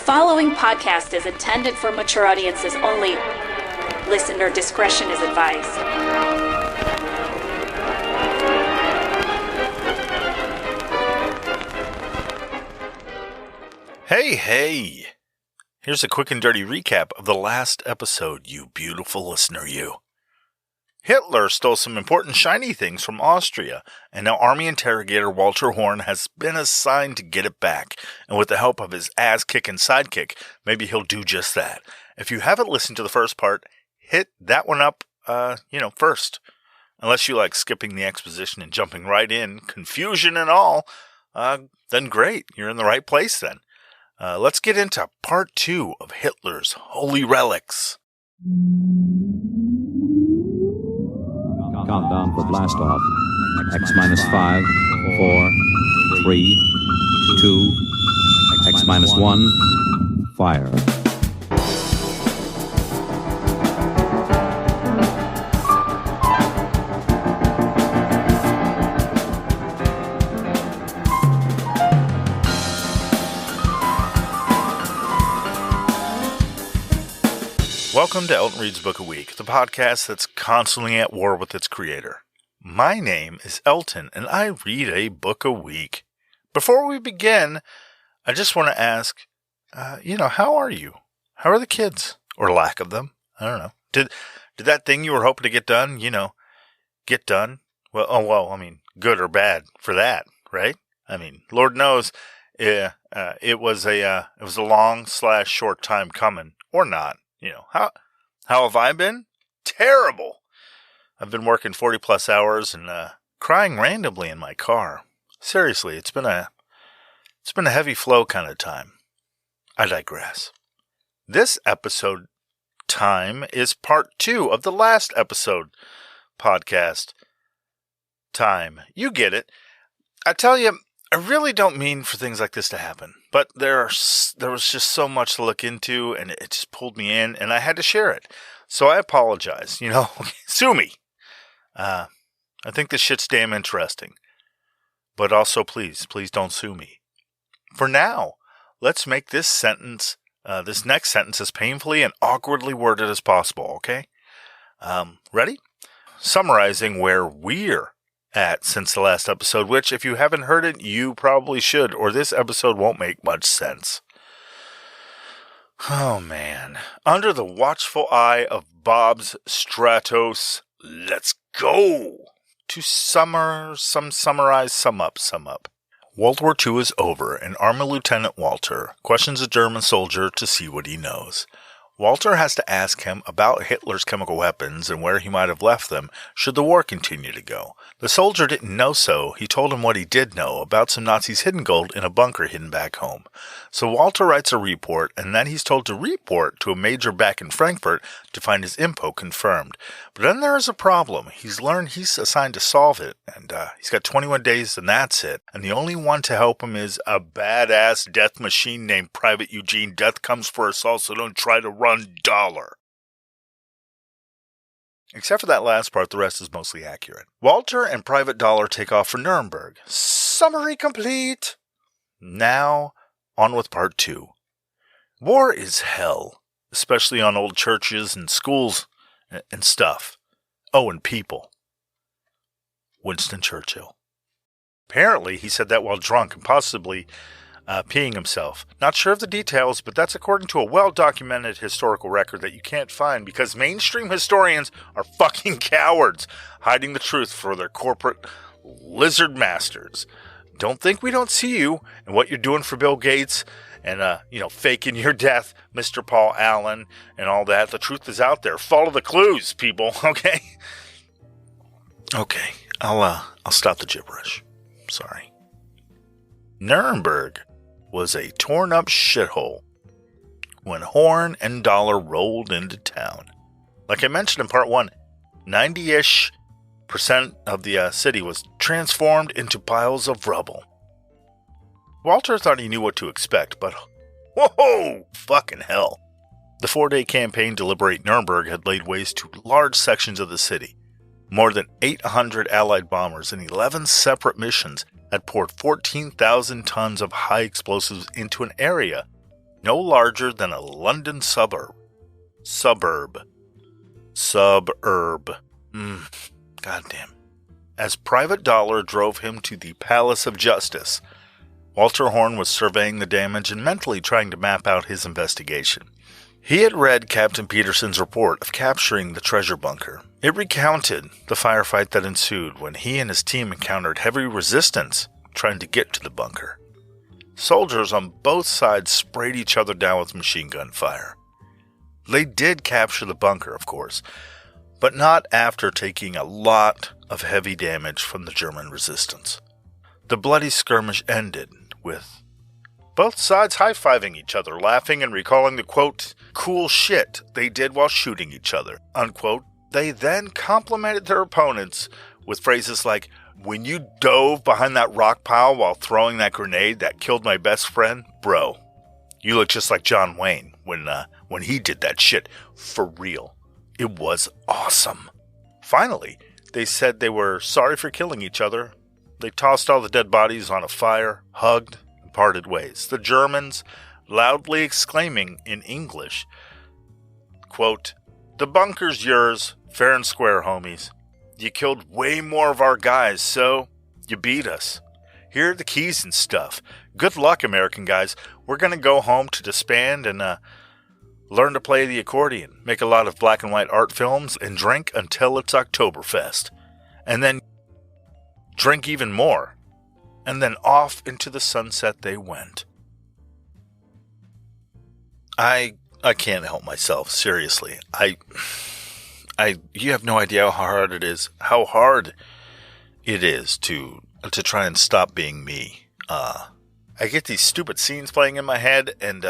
following podcast is intended for mature audiences only. Listener discretion is advised. Hey! Here's a quick and dirty recap of the last episode, you beautiful listener, you. Hitler stole some important shiny things from Austria, and now Army interrogator Walter Horn has been assigned to get it back, and with the help of his ass-kicking sidekick, maybe he'll do just that. If you haven't listened to the first part, hit that one up, first. Unless you like skipping the exposition and jumping right in, confusion and all, then great, you're in the right place then. Let's get into part 2 of Hitler's Holy Relics. Countdown for blast off. X-5, 4, 3, 2, X-1, fire. Welcome to Elton Reads Book a Week, the podcast that's constantly at war with its creator. My name is Elton, and I read a book a week. Before we begin, I just want to ask, how are you? How are the kids? Or lack of them? I don't know. Did that thing you were hoping to get done, get done? Well, good or bad for that, right? Lord knows, it was a long/short time coming, or not. How have I been? Terrible. I've been working 40 plus hours and crying randomly in my car. Seriously, it's been a heavy flow kind of time. I digress. This episode time is part 2 of the last episode podcast time. You get it. I tell you, I really don't mean for things like this to happen, but there was just so much to look into, and it just pulled me in, and I had to share it. So I apologize, sue me. I think this shit's damn interesting. But also, please don't sue me. For now, let's make this next sentence as painfully and awkwardly worded as possible, okay? Ready? Summarizing where we're at since the last episode, which, if you haven't heard it, you probably should, or this episode won't make much sense. Oh, man. Under the watchful eye of Bob's Stratos, let's go! To sum up. World War II is over, and Army Lieutenant Walter questions a German soldier to see what he knows. Walter has to ask him about Hitler's chemical weapons and where he might have left them should the war continue to go. The soldier didn't know, so he told him what he did know about some Nazis' hidden gold in a bunker hidden back home. So Walter writes a report, and then he's told to report to a major back in Frankfurt to find his info confirmed. But then there is a problem. He's learned he's assigned to solve it, and he's got 21 days, and that's it. And the only one to help him is a badass death machine named Private Eugene. Death comes for us all, so don't try to run dollar. Except for that last part, the rest is mostly accurate. Walter and Private Dollar take off for Nuremberg. Summary complete! Now, on with part 2. War is hell, especially on old churches and schools and stuff. Oh, and people. Winston Churchill. Apparently, he said that while drunk and possibly peeing himself. Not sure of the details, but that's according to a well-documented historical record that you can't find because mainstream historians are fucking cowards, hiding the truth for their corporate lizard masters. Don't think we don't see you and what you're doing for Bill Gates and, faking your death, Mr. Paul Allen, and all that. The truth is out there. Follow the clues, people, okay? Okay, I'll stop the gibberish. Sorry. Nuremberg was a torn-up shithole when Horn and Dollar rolled into town. Like I mentioned in part 1, 90-ish% of the city was transformed into piles of rubble. Walter thought he knew what to expect, but whoa, fucking hell. The 4-day campaign to liberate Nuremberg had laid waste to large sections of the city. More than 800 Allied bombers in 11 separate missions had poured 14,000 tons of high explosives into an area no larger than a London suburb. Goddamn. As Private Dollar drove him to the Palace of Justice, Walter Horn was surveying the damage and mentally trying to map out his investigation. He had read Captain Peterson's report of capturing the treasure bunker. It recounted the firefight that ensued when he and his team encountered heavy resistance trying to get to the bunker. Soldiers on both sides sprayed each other down with machine gun fire. They did capture the bunker, of course, but not after taking a lot of heavy damage from the German resistance. The bloody skirmish ended with both sides high-fiving each other, laughing and recalling the, quote, cool shit they did while shooting each other, unquote. They then complimented their opponents with phrases like, when you dove behind that rock pile while throwing that grenade that killed my best friend, bro, you look just like John Wayne when he did that shit for real. It was awesome. Finally, they said they were sorry for killing each other. They tossed all the dead bodies on a fire, hugged, and parted ways. The Germans loudly exclaiming in English, quote, the bunker's yours, fair and square, homies. You killed way more of our guys, so you beat us. Here are the keys and stuff. Good luck, American guys. We're going to go home to disband and learn to play the accordion, make a lot of black and white art films, and drink until it's Oktoberfest. And then drink even more. And then off into the sunset they went. I can't help myself, seriously. You have no idea how hard it is to try and stop being me. I get these stupid scenes playing in my head, and,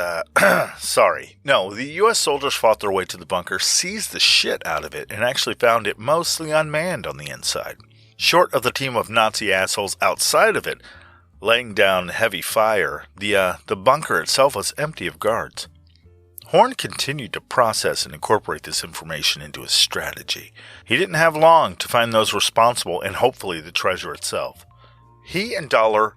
sorry. No, the U.S. soldiers fought their way to the bunker, seized the shit out of it, and actually found it mostly unmanned on the inside. Short of the team of Nazi assholes outside of it, laying down heavy fire, the bunker itself was empty of guards. Horn continued to process and incorporate this information into his strategy. He didn't have long to find those responsible and hopefully the treasure itself. He and Dollar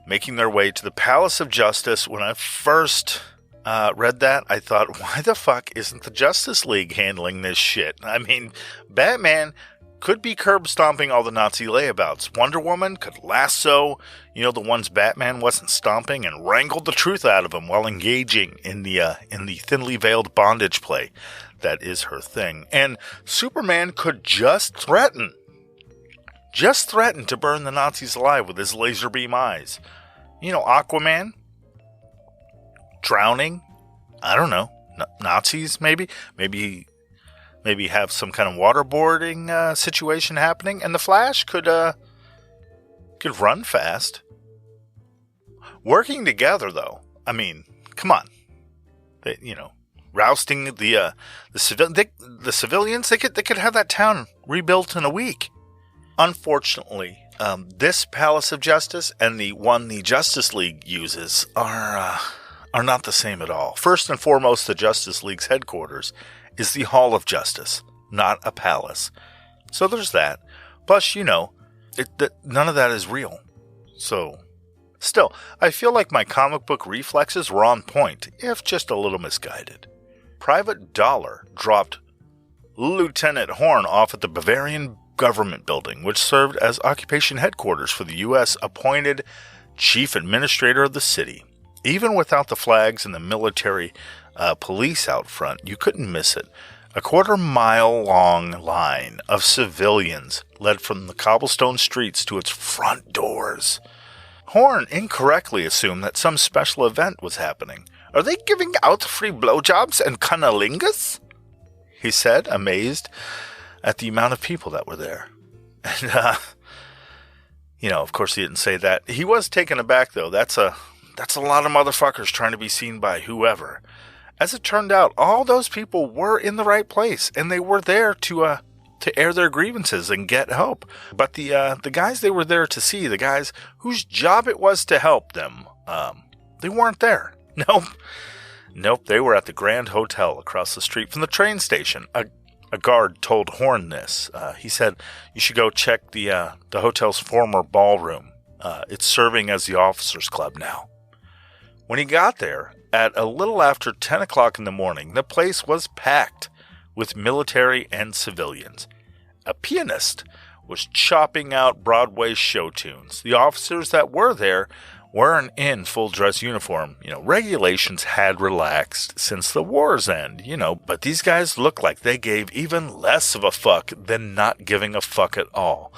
making their way to the Palace of Justice. When I first read that, I thought, why the fuck isn't the Justice League handling this shit? I mean, Batman could be curb stomping all the Nazi layabouts. Wonder Woman could lasso, the ones Batman wasn't stomping, and wrangle the truth out of them while engaging in the thinly veiled bondage play that is her thing. And Superman could just threaten to burn the Nazis alive with his laser beam eyes. Aquaman, drowning, I don't know, Nazis maybe have some kind of waterboarding situation happening, and the Flash could run fast. Working together, though, I mean, come on, rousting the civilians, they could have that town rebuilt in a week. Unfortunately, this Palace of Justice and the one the Justice League uses are not the same at all. First and foremost, the Justice League's headquarters is the Hall of Justice, not a palace. So there's that. Plus, none of that is real. So, still, I feel like my comic book reflexes were on point, if just a little misguided. Private Dollar dropped Lieutenant Horn off at the Bavarian government building, which served as occupation headquarters for the U.S. appointed chief administrator of the city. Even without the flags and the military police out front, you couldn't miss it. A quarter-mile-long line of civilians led from the cobblestone streets to its front doors. Horn incorrectly assumed that some special event was happening. Are they giving out free blowjobs and cunnilingus? He said, amazed at the amount of people that were there. And, of course he didn't say that. He was taken aback, though. That's a lot of motherfuckers trying to be seen by whoever. As it turned out, all those people were in the right place, and they were there to air their grievances and get help. But the guys they were there to see, the guys whose job it was to help them, they weren't there. Nope, they were at the Grand Hotel across the street from the train station. A guard told Horn this. He said, you should go check the hotel's former ballroom. It's serving as the officers' club now. When he got there, at a little after 10 o'clock in the morning, the place was packed with military and civilians. A pianist was chopping out Broadway show tunes. The officers that were there weren't in full-dress uniform. Regulations had relaxed since the war's end, but these guys looked like they gave even less of a fuck than not giving a fuck at all.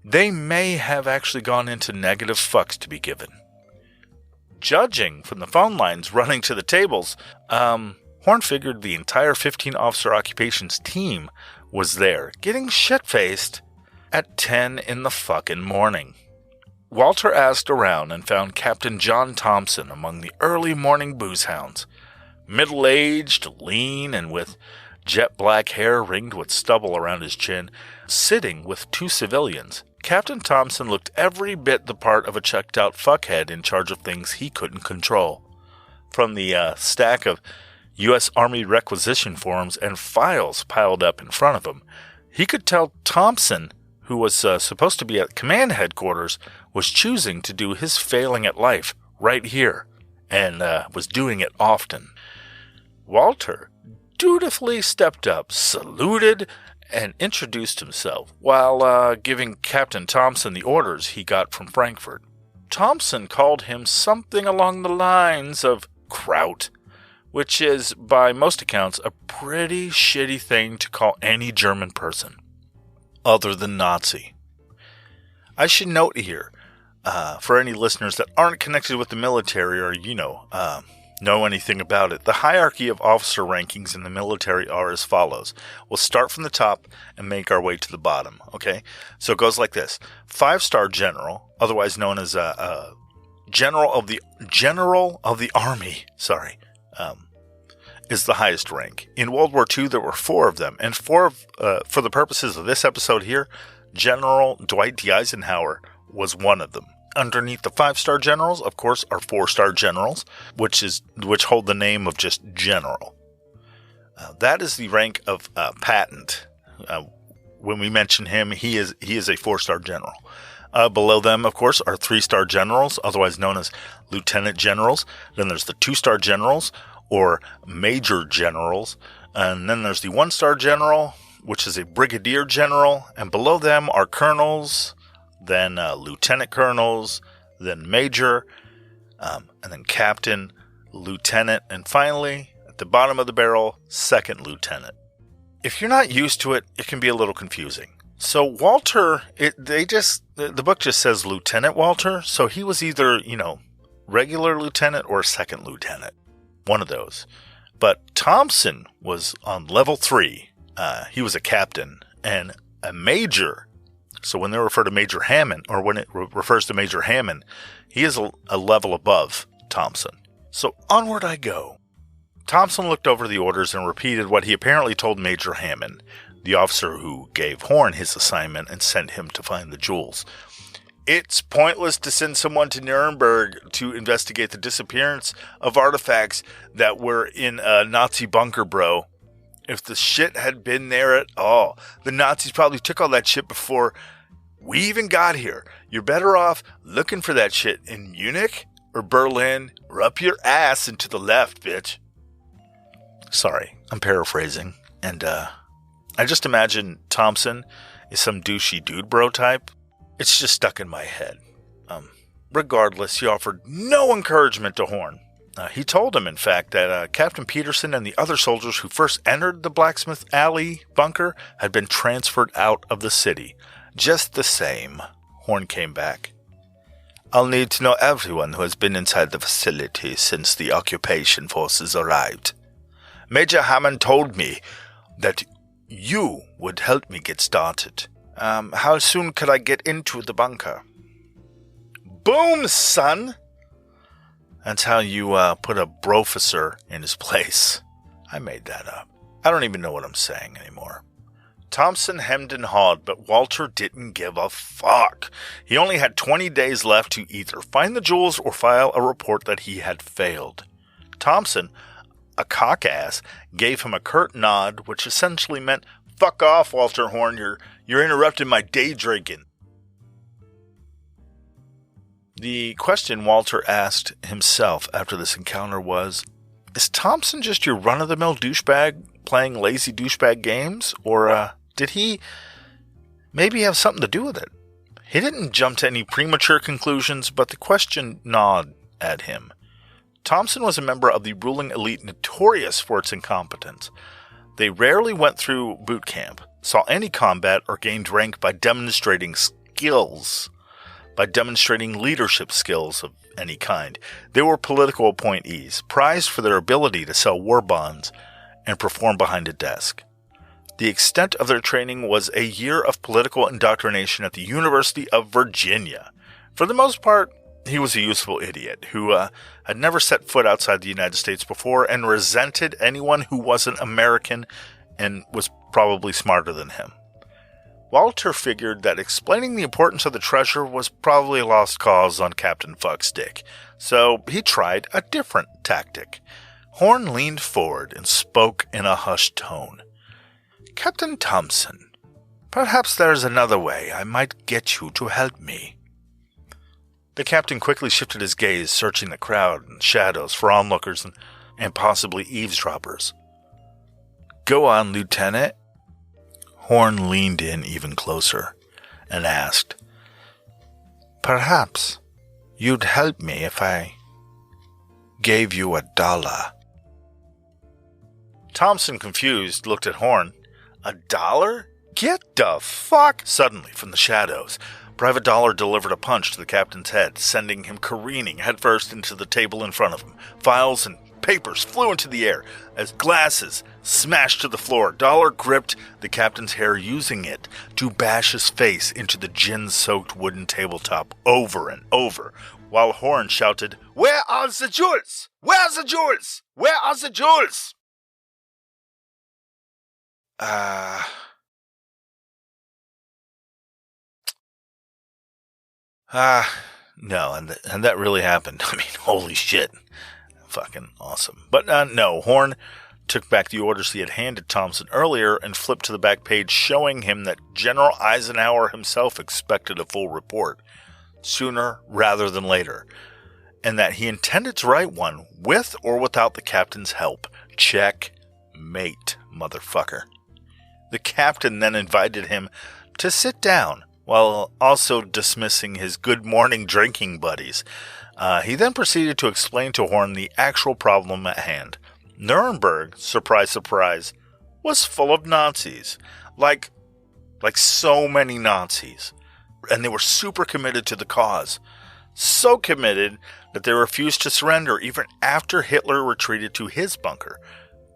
They may have actually gone into negative fucks to be given. Judging from the phone lines running to the tables, Horn figured the entire 15-officer occupations team was there, getting shit-faced at 10 in the fucking morning. Walter asked around and found Captain John Thompson among the early morning booze hounds. Middle-aged, lean, and with jet black hair ringed with stubble around his chin, sitting with two civilians. Captain Thompson looked every bit the part of a checked-out fuckhead in charge of things he couldn't control. From the stack of U.S. Army requisition forms and files piled up in front of him, he could tell Thompson, who was supposed to be at command headquarters, was choosing to do his failing at life right here, and was doing it often. Walter dutifully stepped up, saluted, and introduced himself, while giving Captain Thompson the orders he got from Frankfurt. Thompson called him something along the lines of Kraut, which is, by most accounts, a pretty shitty thing to call any German person, other than Nazi. I should note here, for any listeners that aren't connected with the military or, know anything about it, the hierarchy of officer rankings in the military are as follows. We'll start from the top and make our way to the bottom, okay? So it goes like this. 5-star general, otherwise known as general of the army, is the highest rank. In World War II, there were 4 of them, and for the purposes of this episode here, General Dwight D. Eisenhower was one of them. Underneath the 5-star generals, of course, are 4-star generals, which hold the name of just general. That is the rank of patent. When we mention him, he is a 4-star general. Below them, of course, are 3-star generals, otherwise known as lieutenant generals. Then there's the 2-star generals, or major generals. And then there's the 1-star general, which is a brigadier general. And below them are colonels, then lieutenant colonels, then major, and then captain, lieutenant, and finally, at the bottom of the barrel, second lieutenant. If you're not used to it, it can be a little confusing. So Walter, the book just says Lieutenant Walter, so he was either, regular lieutenant or second lieutenant, one of those. But Thompson was on level 3. He was a captain and a major. So when they refer to Major Hammond, or when it refers to Major Hammond, he is a level above Thompson. So onward I go. Thompson looked over the orders and repeated what he apparently told Major Hammond, the officer who gave Horn his assignment and sent him to find the jewels. It's pointless to send someone to Nuremberg to investigate the disappearance of artifacts that were in a Nazi bunker, bro. If the shit had been there at all, the Nazis probably took all that shit before we even got here. You're better off looking for that shit in Munich or Berlin or up your ass and to the left, bitch. Sorry, I'm paraphrasing. And I just imagine Thompson is some douchey dude bro type. It's just stuck in my head. Regardless, he offered no encouragement to Horn. He told him, in fact, that Captain Peterson and the other soldiers who first entered the Blacksmith Alley bunker had been transferred out of the city. Just the same, Horn came back. I'll need to know everyone who has been inside the facility since the occupation forces arrived. Major Hammond told me that you would help me get started. How soon could I get into the bunker? Boom, son! That's how you put a brofessor in his place. I made that up. I don't even know what I'm saying anymore. Thompson hemmed and hawed, but Walter didn't give a fuck. He only had 20 days left to either find the jewels or file a report that he had failed. Thompson, a cock-ass, gave him a curt nod, which essentially meant, fuck off, Walter Horn, you're interrupting my day drinking. The question Walter asked himself after this encounter was, is Thompson just your run-of-the-mill douchebag playing lazy douchebag games? Or did he maybe have something to do with it? He didn't jump to any premature conclusions, but the question gnawed at him. Thompson was a member of the ruling elite notorious for its incompetence. They rarely went through boot camp, saw any combat, or gained rank by demonstrating leadership skills of any kind. They were political appointees, prized for their ability to sell war bonds and perform behind a desk. The extent of their training was a year of political indoctrination at the University of Virginia. For the most part, he was a useful idiot who had never set foot outside the United States before and resented anyone who wasn't American and was probably smarter than him. Walter figured that explaining the importance of the treasure was probably a lost cause on Captain Fuck's dick, so he tried a different tactic. Horn leaned forward and spoke in a hushed tone. "Captain Thompson, perhaps there's another way I might get you to help me." The captain quickly shifted his gaze, searching the crowd and shadows for onlookers and possibly eavesdroppers. "Go on, Lieutenant." Horn leaned in even closer and asked, "Perhaps you'd help me if I gave you $1. Thompson, confused, looked at Horn. $1? Get the fuck! Suddenly, from the shadows, Private Dollar delivered a punch to the captain's head, sending him careening headfirst into the table in front of him. Files and papers flew into the air as glasses smashed to the floor. Dollar gripped the captain's hair, using it to bash his face into the gin-soaked wooden tabletop over and over, while Horn shouted, "Where are the jewels? Where are the jewels? Where are the jewels?" No, and that really happened. I mean, holy shit. Fucking awesome. But no, Horn took back the orders he had handed Thompson earlier and flipped to the back page, showing him that General Eisenhower himself expected a full report, sooner rather than later, and that he intended to write one with or without the captain's help. Checkmate, motherfucker. The captain then invited him to sit down, while also dismissing his good morning drinking buddies. He then proceeded to explain to Horn the actual problem at hand. Nuremberg, surprise, surprise, was full of Nazis. Like so many Nazis. And they were super committed to the cause. So committed that they refused to surrender even after Hitler retreated to his bunker.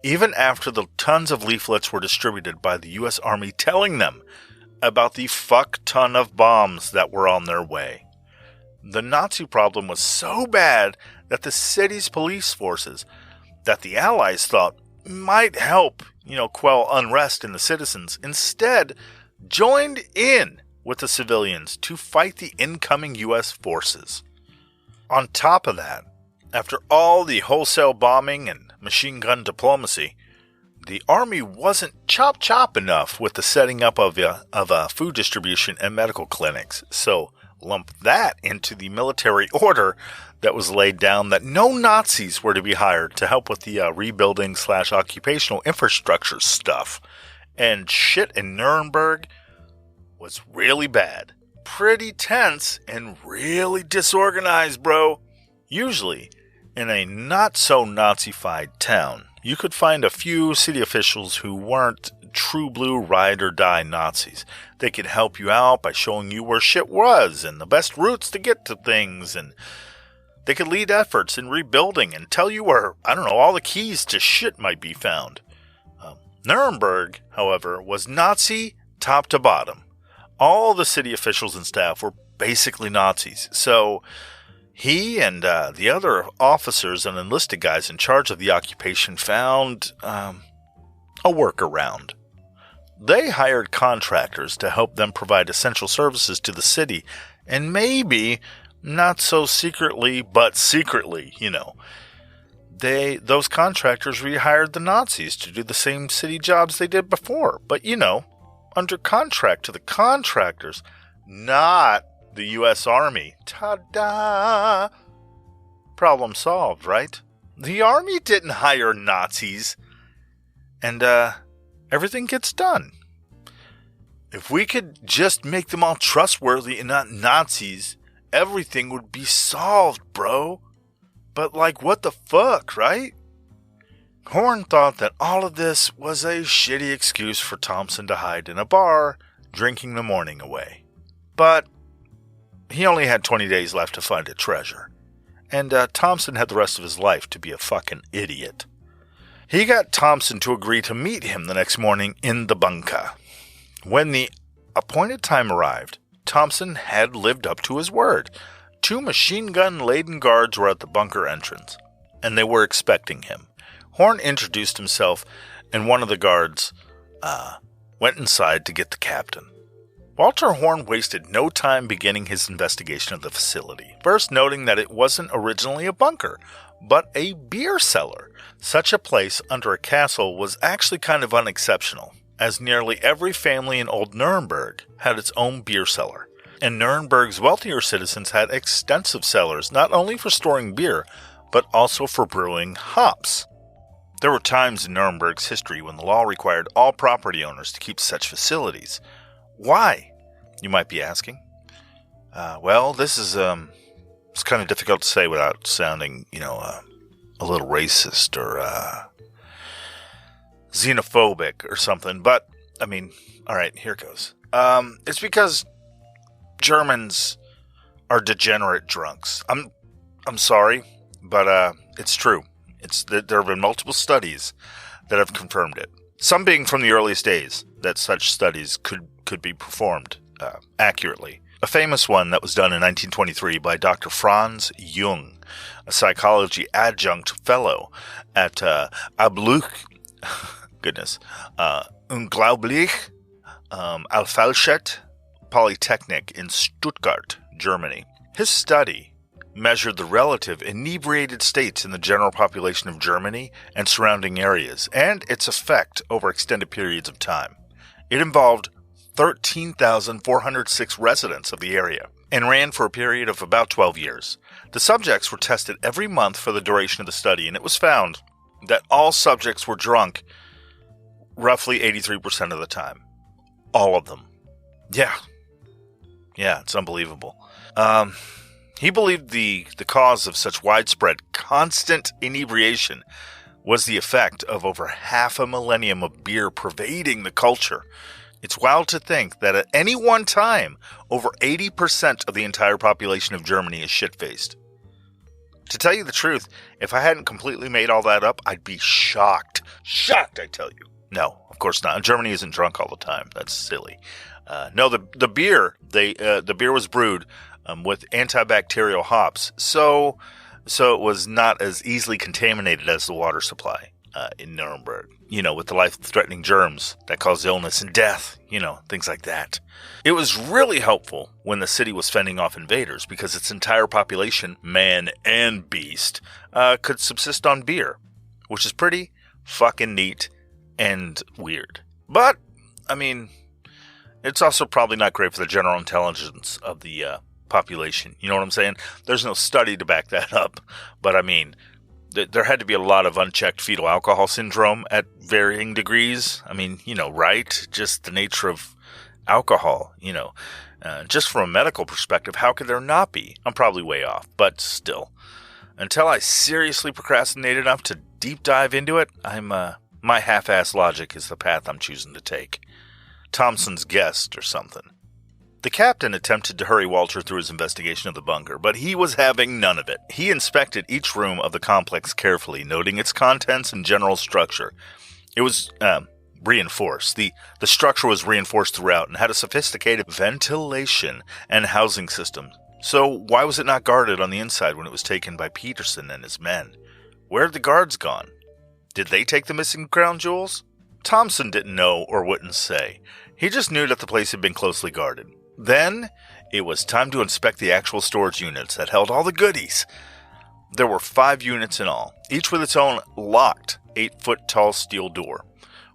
Even after the tons of leaflets were distributed by the U.S. Army telling them about the fuck ton of bombs that were on their way. The Nazi problem was so bad that the city's police forces, that the Allies thought might help, quell unrest in the citizens, instead joined in with the civilians to fight the incoming U.S. forces. On top of that, after all the wholesale bombing and machine gun diplomacy, the Army wasn't chop enough with the setting up of food distribution and medical clinics, so lump that into the military order that was laid down that no Nazis were to be hired to help with the rebuilding / occupational infrastructure stuff. And shit in Nuremberg was really bad. Pretty tense and really disorganized, bro. Usually, in a not-so-Nazified town, you could find a few city officials who weren't true blue ride-or-die Nazis. They could help you out by showing you where shit was and the best routes to get to things, and they could lead efforts in rebuilding and tell you where, all the keys to shit might be found. Nuremberg, however, was Nazi top to bottom. All the city officials and staff were basically Nazis, so he and the other officers and enlisted guys in charge of the occupation found a workaround. They hired contractors to help them provide essential services to the city, and maybe, not so secretly, but secretly, those contractors rehired the Nazis to do the same city jobs they did before, but under contract to the contractors, not the U.S. Army. Ta-da! Problem solved, right? The Army didn't hire Nazis. And, everything gets done. If we could just make them all trustworthy and not Nazis, everything would be solved, bro. But, like, what the fuck, right? Horn thought that all of this was a shitty excuse for Thompson to hide in a bar, drinking the morning away. But he only had 20 days left to find a treasure. And Thompson had the rest of his life to be a fucking idiot. He got Thompson to agree to meet him the next morning in the bunker. When the appointed time arrived, Thompson had lived up to his word. 2 machine gun-laden guards were at the bunker entrance, and they were expecting him. Horn introduced himself, and one of the guards went inside to get the captain. Walter Horn wasted no time beginning his investigation of the facility, first noting that it wasn't originally a bunker, but a beer cellar. Such a place under a castle was actually kind of unexceptional, as nearly every family in Old Nuremberg had its own beer cellar, and Nuremberg's wealthier citizens had extensive cellars not only for storing beer, but also for brewing hops. There were times in Nuremberg's history when the law required all property owners to keep such facilities. Why, you might be asking? Well, this is it's kind of difficult to say without sounding, a little racist or xenophobic or something. But I mean, all right, here goes. It's because Germans are degenerate drunks. I'm sorry, but it's true. There have been multiple studies that have confirmed it. Some being from the earliest days that such studies could be performed accurately. A famous one that was done in 1923 by Dr. Franz Jung, a psychology adjunct fellow at Unglaublich Alfalschet Polytechnic in Stuttgart, Germany. His study measured the relative inebriated states in the general population of Germany and surrounding areas, and its effect over extended periods of time. It involved 13,406 residents of the area, and ran for a period of about 12 years. The subjects were tested every month for the duration of the study, and it was found that all subjects were drunk roughly 83% of the time. All of them. Yeah, it's unbelievable. He believed the cause of such widespread, constant inebriation was the effect of over half a millennium of beer pervading the culture. It's wild to think that at any one time, over 80% of the entire population of Germany is shit-faced. To tell you the truth, if I hadn't completely made all that up, I'd be shocked. Shocked, I tell you. No, of course not. Germany isn't drunk all the time. That's silly. No, the beer was brewed with antibacterial hops, so it was not as easily contaminated as the water supply in Nuremberg. With the life-threatening germs that cause illness and death, things like that. It was really helpful when the city was fending off invaders because its entire population, man and beast, could subsist on beer, which is pretty fucking neat and weird. But, I mean, it's also probably not great for the general intelligence of the population. You know what I'm saying? There's no study to back that up. But, I mean, there had to be a lot of unchecked fetal alcohol syndrome at varying degrees. I mean, right? Just the nature of alcohol, just from a medical perspective, how could there not be? I'm probably way off, but still. Until I seriously procrastinate enough to deep dive into it, my half-ass logic is the path I'm choosing to take. Thompson's guest or something. The captain attempted to hurry Walter through his investigation of the bunker, but he was having none of it. He inspected each room of the complex carefully, noting its contents and general structure. It was reinforced. The structure was reinforced throughout and had a sophisticated ventilation and housing system. So why was it not guarded on the inside when it was taken by Peterson and his men? Where had the guards gone? Did they take the missing crown jewels? Thompson didn't know or wouldn't say. He just knew that the place had been closely guarded. Then, it was time to inspect the actual storage units that held all the goodies. There were 5 units in all, each with its own locked 8-foot-tall steel door.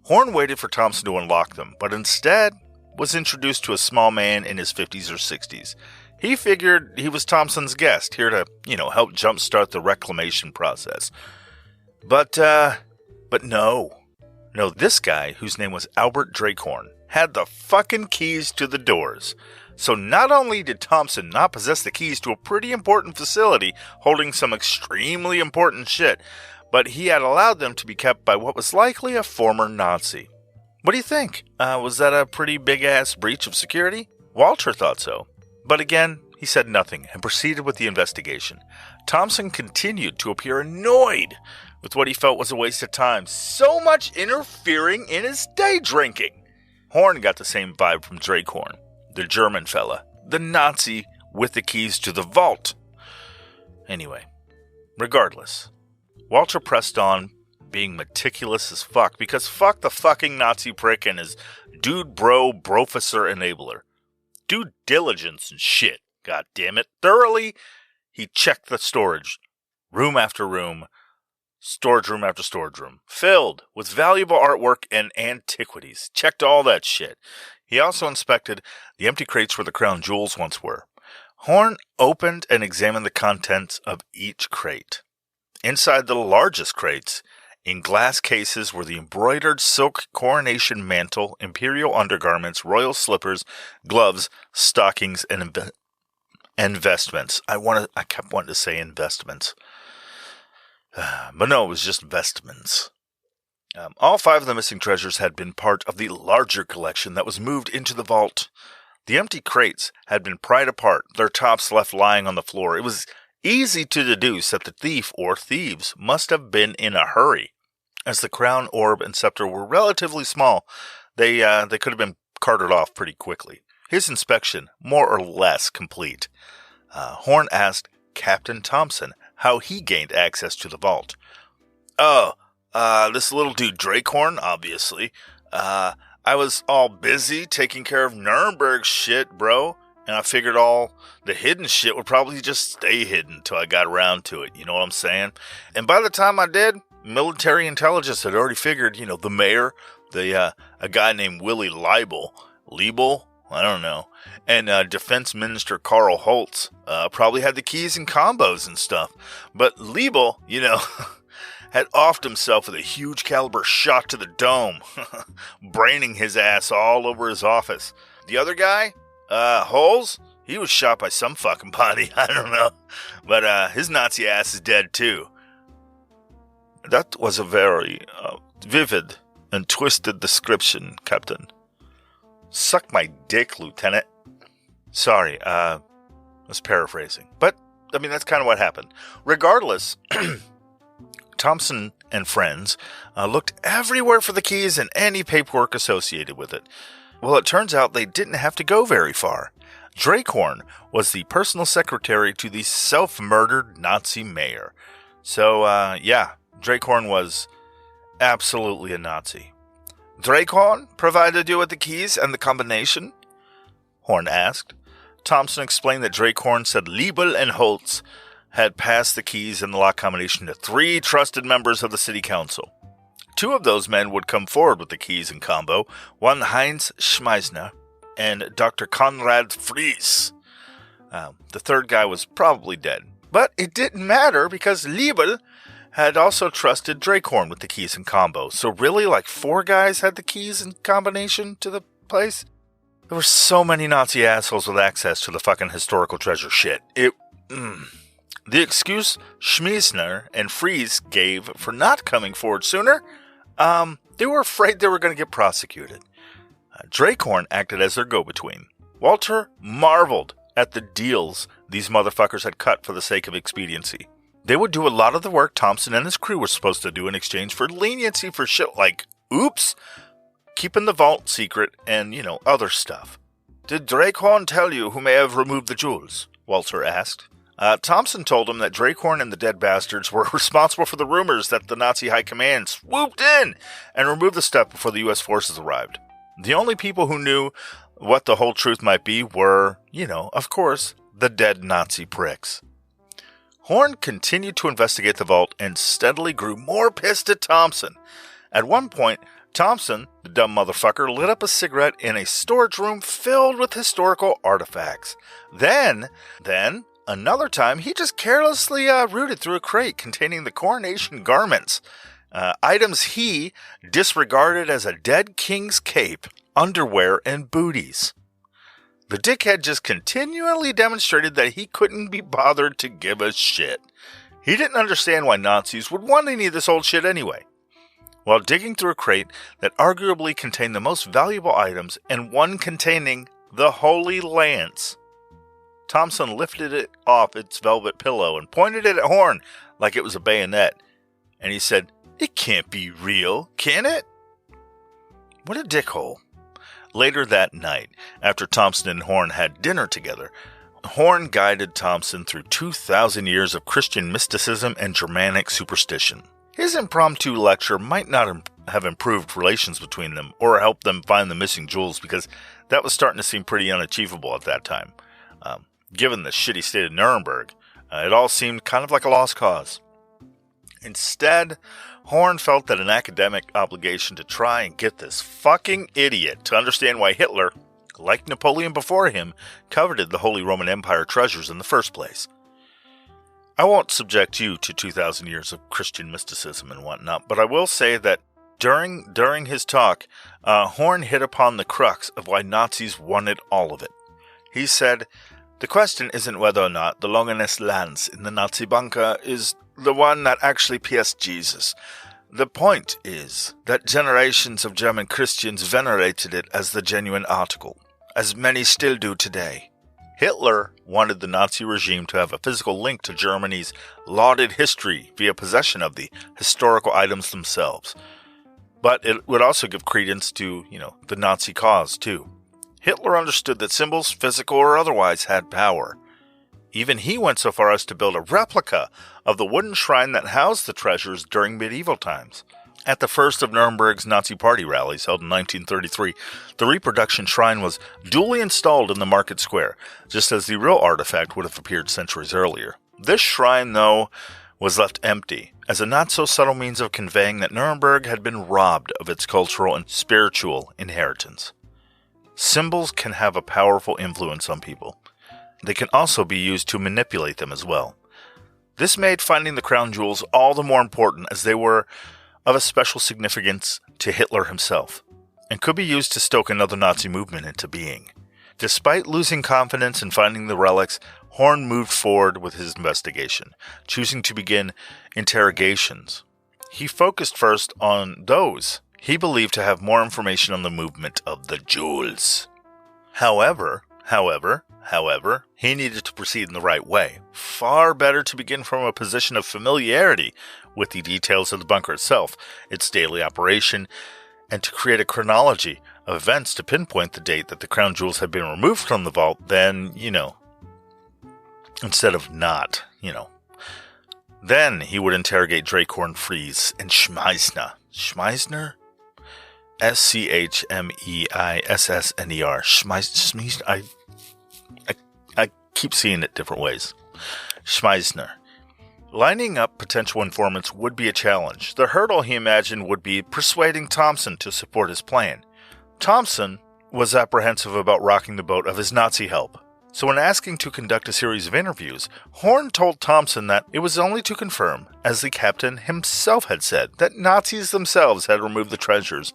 Horn waited for Thompson to unlock them, but instead was introduced to a small man in his 50s or 60s. He figured he was Thompson's guest, here to, help jumpstart the reclamation process. But no. No, this guy, whose name was Albert Dracorn, had the fucking keys to the doors. So not only did Thompson not possess the keys to a pretty important facility holding some extremely important shit, but he had allowed them to be kept by what was likely a former Nazi. What do you think? Was that a pretty big-ass breach of security? Walter thought so. But again, he said nothing and proceeded with the investigation. Thompson continued to appear annoyed with what he felt was a waste of time. So much interfering in his day drinking. Horn got the same vibe from Dracorn, the German fella, the Nazi with the keys to the vault. Anyway, regardless, Walter pressed on, being meticulous as fuck, because fuck the fucking Nazi prick and his dude bro brofessor enabler. Due diligence and shit, god damn it. Thoroughly, he checked the storage, room after room, storage room after storage room, filled with valuable artwork and antiquities. Checked all that shit. He also inspected the empty crates where the crown jewels once were. Horn opened and examined the contents of each crate. Inside the largest crates, in glass cases, were the embroidered silk coronation mantle, imperial undergarments, royal slippers, gloves, stockings, and vestments. I kept wanting to say investments. But no, it was just vestments. All 5 of the missing treasures had been part of the larger collection that was moved into the vault. The empty crates had been pried apart, their tops left lying on the floor. It was easy to deduce that the thief or thieves must have been in a hurry. As the crown, orb, and scepter were relatively small, they could have been carted off pretty quickly. His inspection, more or less complete, Horn asked Captain Thompson how he gained access to the vault. This little dude Dracorn, obviously. I was all busy taking care of Nuremberg shit, bro, and I figured all the hidden shit would probably just stay hidden till I got around to it, you know what I'm saying? And by the time I did, military intelligence had already figured, the mayor, a guy named Willie Leibel, I don't know, and Defense Minister Karl Holtz probably had the keys and combos and stuff. But Leibel, had offed himself with a huge caliber shot to the dome, braining his ass all over his office. The other guy, Holtz, he was shot by some fucking body, I don't know, but his Nazi ass is dead too. That was a very vivid and twisted description, Captain. Suck my dick, Lieutenant. Sorry, I was paraphrasing. But, that's kind of what happened. Regardless, Thompson and friends looked everywhere for the keys and any paperwork associated with it. Well, it turns out they didn't have to go very far. Dracorn was the personal secretary to the self-murdered Nazi mayor. So, Dracorn was absolutely a Nazi. Dracorn provided you with the keys and the combination? Horn asked. Thompson explained that Dracorn said Leibel and Holtz had passed the keys and the lock combination to 3 trusted members of the city council. 2 of those men would come forward with the keys and combo, one Heinz Schmeisner and Dr. Konrad Fries. The third guy was probably dead. But it didn't matter because Leibel had also trusted Dracorn with the keys and combo. So really, 4 guys had the keys and combination to the place? There were so many Nazi assholes with access to the fucking historical treasure shit. The excuse Schmeisner and Fries gave for not coming forward sooner, they were afraid they were going to get prosecuted. Dracorn acted as their go-between. Walter marveled at the deals these motherfuckers had cut for the sake of expediency. They would do a lot of the work Thompson and his crew were supposed to do in exchange for leniency for shit like, keeping the vault secret and, other stuff. Did Dracorn tell you who may have removed the jewels? Walter asked. Thompson told him that Dracorn and the dead bastards were responsible for the rumors that the Nazi high command swooped in and removed the stuff before the U.S. forces arrived. The only people who knew what the whole truth might be were, of course, the dead Nazi pricks. Horn continued to investigate the vault and steadily grew more pissed at Thompson. At one point, Thompson, the dumb motherfucker, lit up a cigarette in a storage room filled with historical artifacts. Then, another time, he just carelessly rooted through a crate containing the coronation garments. Items he disregarded as a dead king's cape, underwear, and booties. The dickhead just continually demonstrated that he couldn't be bothered to give a shit. He didn't understand why Nazis would want any of this old shit anyway. While digging through a crate that arguably contained the most valuable items and one containing the Holy Lance, Thompson lifted it off its velvet pillow and pointed it at Horn like it was a bayonet. And he said, "It can't be real, can it?" What a dickhole. Later that night, after Thompson and Horn had dinner together, Horn guided Thompson through 2,000 years of Christian mysticism and Germanic superstition. His impromptu lecture might not have improved relations between them or helped them find the missing jewels, because that was starting to seem pretty unachievable at that time. Given the shitty state of Nuremberg, it all seemed kind of like a lost cause. Instead, Horn felt that an academic obligation to try and get this fucking idiot to understand why Hitler, like Napoleon before him, coveted the Holy Roman Empire treasures in the first place. I won't subject you to 2,000 years of Christian mysticism and whatnot, but I will say that during his talk, Horn hit upon the crux of why Nazis wanted all of it. He said, "The question isn't whether or not the Longinus Lance in the Nazi bunker is the one that actually pierced Jesus. The point is that generations of German Christians venerated it as the genuine article, as many still do today." Hitler wanted the Nazi regime to have a physical link to Germany's lauded history via possession of the historical items themselves. But it would also give credence to, the Nazi cause, too. Hitler understood that symbols, physical or otherwise, had power. Even he went so far as to build a replica of the wooden shrine that housed the treasures during medieval times. At the first of Nuremberg's Nazi party rallies held in 1933, the reproduction shrine was duly installed in the market square, just as the real artifact would have appeared centuries earlier. This shrine, though, was left empty, as a not-so-subtle means of conveying that Nuremberg had been robbed of its cultural and spiritual inheritance. Symbols can have a powerful influence on people. They can also be used to manipulate them as well. This made finding the crown jewels all the more important, as they were of a special significance to Hitler himself, and could be used to stoke another Nazi movement into being. Despite losing confidence in finding the relics, Horn moved forward with his investigation, choosing to begin interrogations. He focused first on those he believed to have more information on the movement of the jewels. However, he needed to proceed in the right way. Far better to begin from a position of familiarity with the details of the bunker itself, its daily operation, and to create a chronology of events to pinpoint the date that the crown jewels had been removed from the vault, then, instead of not, Then he would interrogate Dracor, Fries, and Schmeissner. Schmeissner? Schmeissner. Schmeissner. I keep seeing it different ways. Schmeissner. Lining up potential informants would be a challenge. The hurdle, he imagined, would be persuading Thompson to support his plan. Thompson was apprehensive about rocking the boat of his Nazi help. So when asking to conduct a series of interviews, Horn told Thompson that it was only to confirm, as the captain himself had said, that Nazis themselves had removed the treasures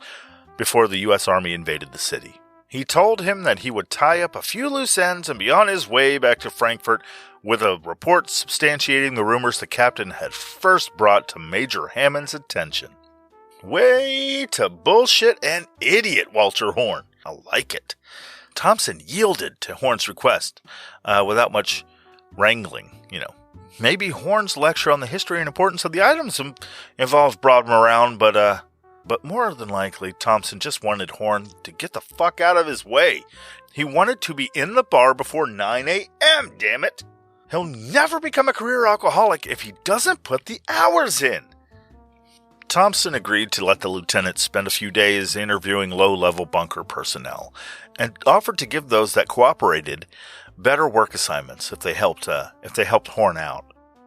before the U.S. Army invaded the city. He told him that he would tie up a few loose ends and be on his way back to Frankfurt with a report substantiating the rumors the captain had first brought to Major Hammond's attention. Way to bullshit an idiot, Walter Horn. I like it. Thompson yielded to Horn's request without much wrangling, Maybe Horn's lecture on the history and importance of the items involved broad morale, but more than likely, Thompson just wanted Horn to get the fuck out of his way. He wanted to be in the bar before 9 a.m., damn it. He'll never become a career alcoholic if he doesn't put the hours in. Thompson agreed to let the lieutenant spend a few days interviewing low-level bunker personnel, and offered to give those that cooperated better work assignments if they helped Horn out.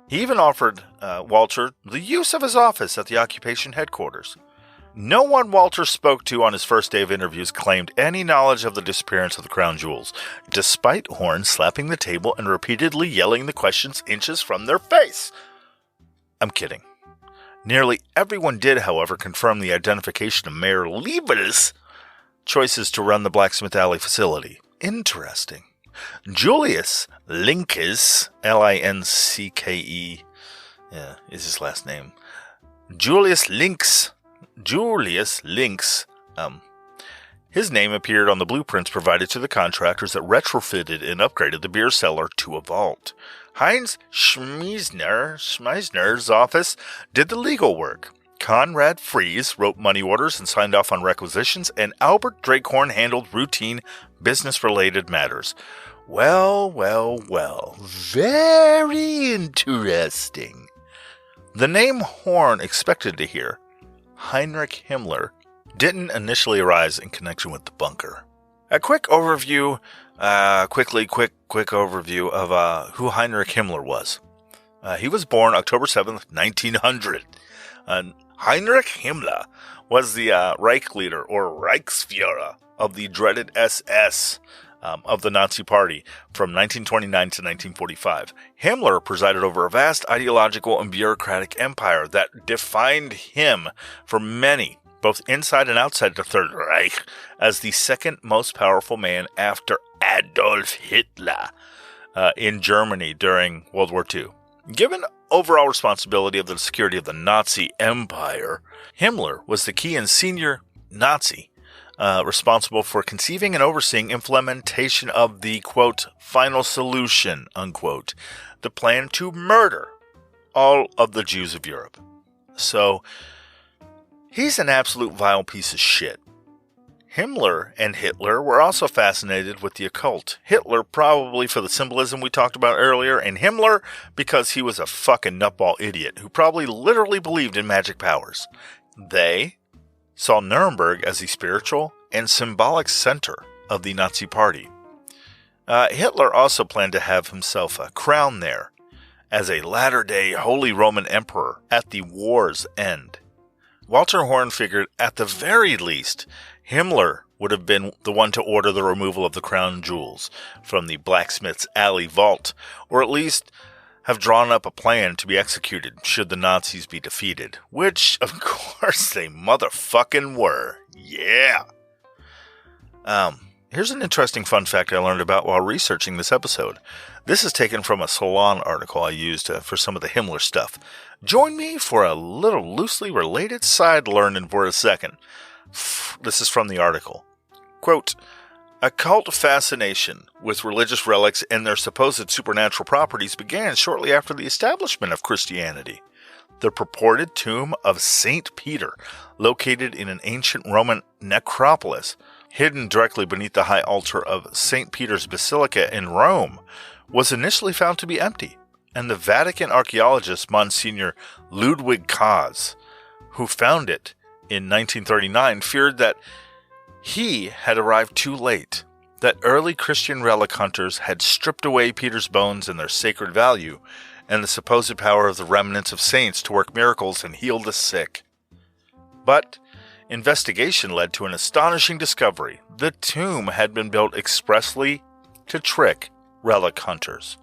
He even offered Walter the use of his office at the occupation headquarters. No one Walter spoke to on his first day of interviews claimed any knowledge of the disappearance of the crown jewels, despite Horn slapping the table and repeatedly yelling the questions inches from their face. I'm kidding. Nearly everyone did, however, confirm the identification of Mayor Lieber's choices to run the Blacksmith Alley facility. Interesting. Julius Linkes, Lincké, is his last name. Julius Links. His name appeared on the blueprints provided to the contractors that retrofitted and upgraded the beer cellar to a vault. Heinz Schmeisner's office did the legal work. Conrad Fries wrote money orders and signed off on requisitions, and Albert Drakehorn handled routine business-related matters. Well. Very interesting. The name Horn expected to hear, Heinrich Himmler, didn't initially arise in connection with the bunker. A quick overview of who Heinrich Himmler was. He was born October 7th, 1900. Heinrich Himmler was the Reich leader, or Reichsführer, of the dreaded SS of the Nazi Party from 1929 to 1945. Himmler presided over a vast ideological and bureaucratic empire that defined him for many, both inside and outside the Third Reich, as the second most powerful man after Adolf Hitler in Germany during World War II. Given overall responsibility of the security of the Nazi Empire, Himmler was the key and senior Nazi responsible for conceiving and overseeing implementation of the, quote, final solution, unquote, the plan to murder all of the Jews of Europe. So, he's an absolute vile piece of shit. Himmler and Hitler were also fascinated with the occult. Hitler probably for the symbolism we talked about earlier, and Himmler because he was a fucking nutball idiot who probably literally believed in magic powers. They saw Nuremberg as the spiritual and symbolic center of the Nazi Party. Hitler also planned to have himself a crown there as a latter-day Holy Roman Emperor at the war's end. Walter Horn figured at the very least Himmler would have been the one to order the removal of the crown jewels from the Blacksmith's Alley vault, or at least have drawn up a plan to be executed should the Nazis be defeated, which, of course, they motherfucking were. Yeah! Here's an interesting fun fact I learned about while researching this episode. This is taken from a Salon article I used for some of the Himmler stuff. Join me for a little loosely related side learning for a second. This is from the article. Quote, occult fascination with religious relics and their supposed supernatural properties began shortly after the establishment of Christianity. The purported tomb of St. Peter, located in an ancient Roman necropolis, hidden directly beneath the high altar of St. Peter's Basilica in Rome, was initially found to be empty, and the Vatican archaeologist Monsignor Ludwig Kaas, who found it in 1939, feared that he had arrived too late, that early Christian relic hunters had stripped away Peter's bones and their sacred value, and the supposed power of the remnants of saints to work miracles and heal the sick. But investigation led to an astonishing discovery. The tomb had been built expressly to trick relic hunters.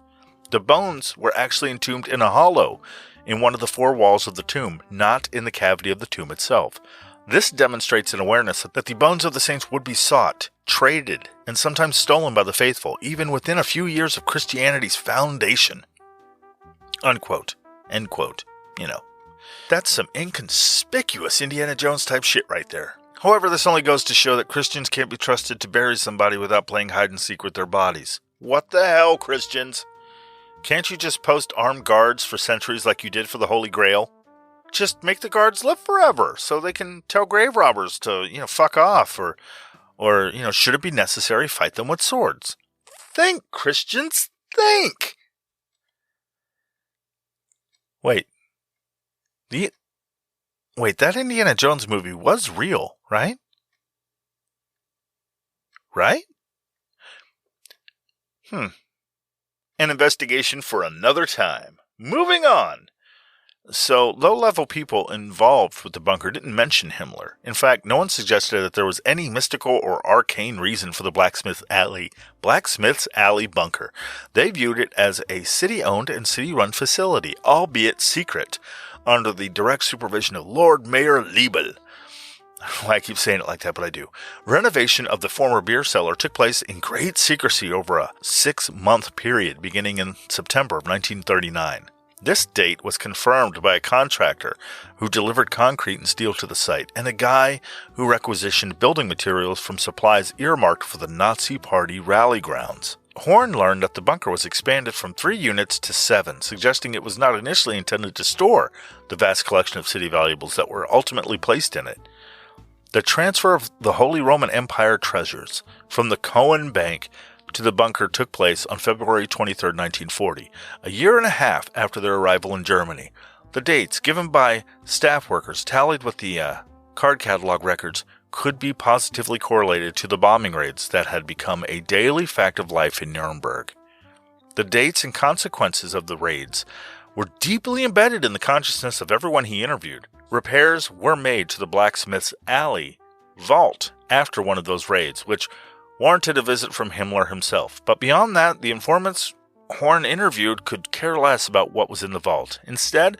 The bones were actually entombed in a hollow in one of the four walls of the tomb, not in the cavity of the tomb itself. This demonstrates an awareness that the bones of the saints would be sought, traded, and sometimes stolen by the faithful, even within a few years of Christianity's foundation. Unquote. End quote. You know. That's some inconspicuous Indiana Jones type shit right there. However, this only goes to show that Christians can't be trusted to bury somebody without playing hide and seek with their bodies. What the hell, Christians? Can't you just post armed guards for centuries like you did for the Holy Grail? Just make the guards live forever so they can tell grave robbers to, fuck off or, should it be necessary, fight them with swords. Think, Christians, think! Wait, that Indiana Jones movie was real, right? Right? An investigation for another time. Moving on. So, low-level people involved with the bunker didn't mention Himmler. In fact, no one suggested that there was any mystical or arcane reason for the Blacksmith's Alley bunker. They viewed it as a city-owned and city-run facility, albeit secret, under the direct supervision of Lord Mayor Liebel. I keep saying it like that, but I do. Renovation of the former beer cellar took place in great secrecy over a 6-month period beginning in September of 1939. This date was confirmed by a contractor who delivered concrete and steel to the site, and a guy who requisitioned building materials from supplies earmarked for the Nazi Party rally grounds. Horn learned that the bunker was expanded from 3 units to 7, suggesting it was not initially intended to store the vast collection of city valuables that were ultimately placed in it. The transfer of the Holy Roman Empire treasures from the Cohen Bank to the bunker took place on February 23, 1940, a year and a half after their arrival in Germany. The dates given by staff workers tallied with the card catalog records could be positively correlated to the bombing raids that had become a daily fact of life in Nuremberg. The dates and consequences of the raids were deeply embedded in the consciousness of everyone he interviewed. Repairs were made to the Blacksmith's Alley vault after one of those raids, which warranted a visit from Himmler himself. But beyond that, the informants Horn interviewed could care less about what was in the vault. Instead,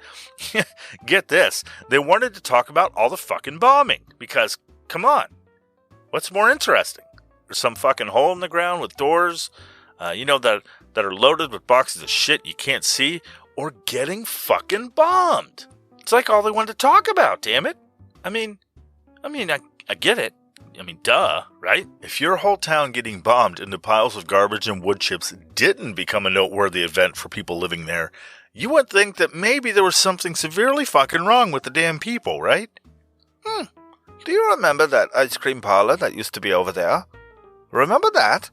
get this, they wanted to talk about all the fucking bombing. Because, come on, what's more interesting? There's some fucking hole in the ground with doors, that are loaded with boxes of shit you can't see, or getting fucking bombed. It's like all they wanted to talk about, damn it. I get it. Duh, right? If your whole town getting bombed into piles of garbage and wood chips didn't become a noteworthy event for people living there, you would think that maybe there was something severely fucking wrong with the damn people, right? Do you remember that ice cream parlor that used to be over there? Remember that?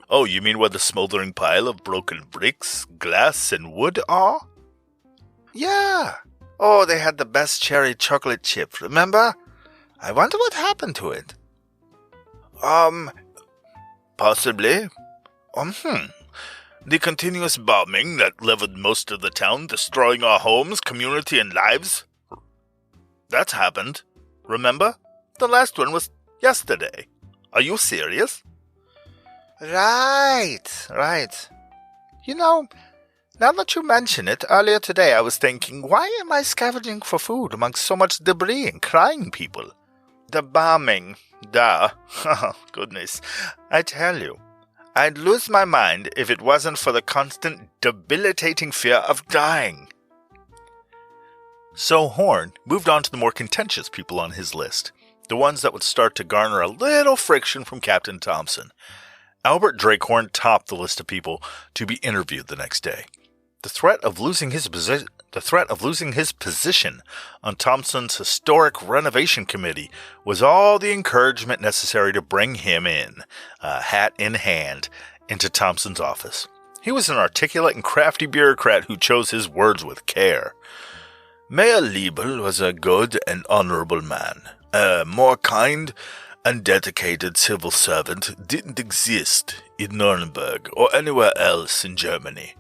Oh, you mean where the smoldering pile of broken bricks, glass, and wood are? Yeah. Oh, they had the best cherry chocolate chip, remember? I wonder what happened to it. Possibly. The continuous bombing that leveled most of the town, destroying our homes, community, and lives. That's happened. Remember? The last one was yesterday. Are you serious? Right. Now that you mention it, earlier today I was thinking, why am I scavenging for food amongst so much debris and crying people? The bombing. Duh. Oh, goodness. I tell you, I'd lose my mind if it wasn't for the constant, debilitating fear of dying. So Horn moved on to the more contentious people on his list, the ones that would start to garner a little friction from Captain Thompson. Albert Drakehorn topped the list of people to be interviewed the next day. The threat of losing his position on Thompson's historic renovation committee was all the encouragement necessary to bring him in, hat in hand, into Thompson's office. He was an articulate and crafty bureaucrat who chose his words with care. Mayor Liebel was a good and honorable man. A more kind and dedicated civil servant didn't exist in Nuremberg or anywhere else in Germany,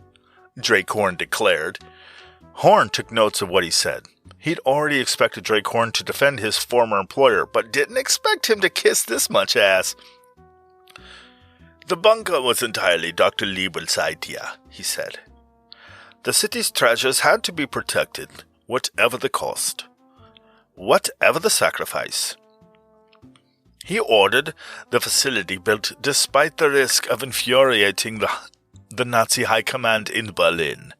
Drakehorn declared. Horn took notes of what he said. He'd already expected Drakehorn to defend his former employer, but didn't expect him to kiss this much ass. The bunker was entirely Dr. Liebel's idea, he said. The city's treasures had to be protected, whatever the cost, whatever the sacrifice. He ordered the facility built despite the risk of infuriating the Nazi high command in Berlin.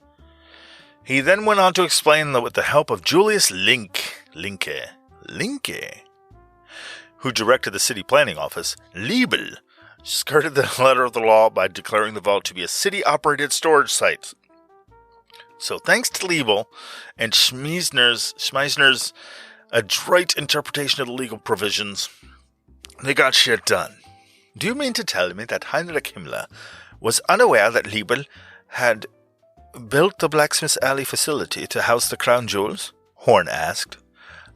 He then went on to explain that with the help of Julius Linke, who directed the city planning office, Liebel skirted the letter of the law by declaring the vault to be a city-operated storage site. So thanks to Liebel and Schmeisner's adroit interpretation of the legal provisions, they got shit done. Do you mean to tell me that Heinrich Himmler was unaware that Liebel had built the Blacksmith's Alley facility to house the crown jewels? Horn asked.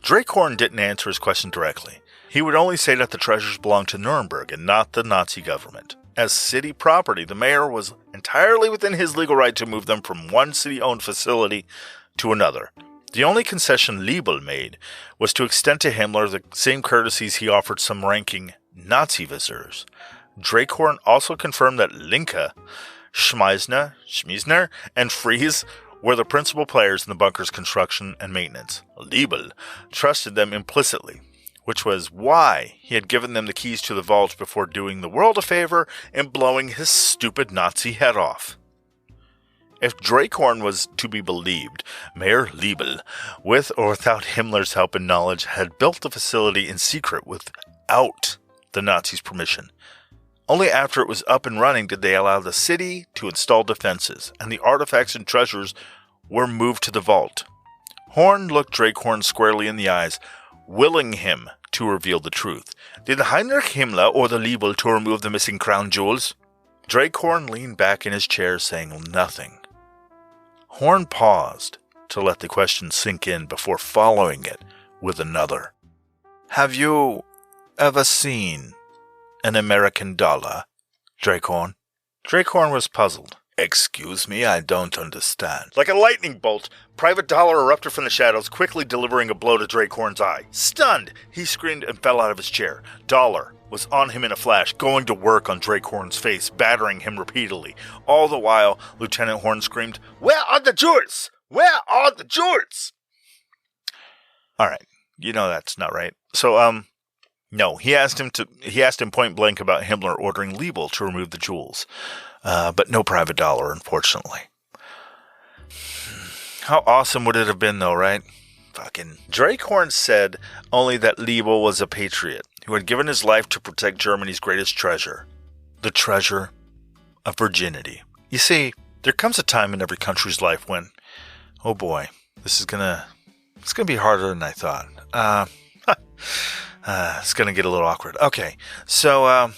Drakehorn didn't answer his question directly. He would only say that the treasures belonged to Nuremberg and not the Nazi government. As city property, the mayor was entirely within his legal right to move them from one city-owned facility to another. The only concession Liebel made was to extend to Himmler the same courtesies he offered some ranking Nazi visitors. Drakehorn also confirmed that Linke, Schmeisner, and Fries were the principal players in the bunker's construction and maintenance. Liebel trusted them implicitly, which was why he had given them the keys to the vault before doing the world a favor and blowing his stupid Nazi head off. If Drakehorn was to be believed, Mayor Liebel, with or without Himmler's help and knowledge, had built the facility in secret without the Nazis' permission. Only after it was up and running did they allow the city to install defenses, and the artifacts and treasures were moved to the vault. Horn looked Drakehorn squarely in the eyes, willing him to reveal the truth. Did Heinrich Himmler order Liebel to remove the missing crown jewels? Drakehorn leaned back in his chair, saying nothing. Horn paused to let the question sink in before following it with another. Have you ever seen an American dollar, Drakehorn? Drakehorn was puzzled. Excuse me, I don't understand. Like a lightning bolt, Private Dollar erupted from the shadows, quickly delivering a blow to Drakehorn's eye. Stunned, he screamed and fell out of his chair. Dollar was on him in a flash, going to work on Drakehorn's face, battering him repeatedly. All the while, Lieutenant Horn screamed, "Where are the jewels? Where are the jewels?" All right, you know that's not right. So, no, he asked him point blank about Himmler ordering Liebel to remove the jewels, but no Private Dollar, unfortunately. How awesome would it have been, though, right? Fucking Drakehorn said only that Liebel was a patriot who had given his life to protect Germany's greatest treasure, the treasure of virginity. You see, there comes a time in every country's life when, oh boy, it's gonna be harder than I thought. It's gonna get a little awkward. Okay, so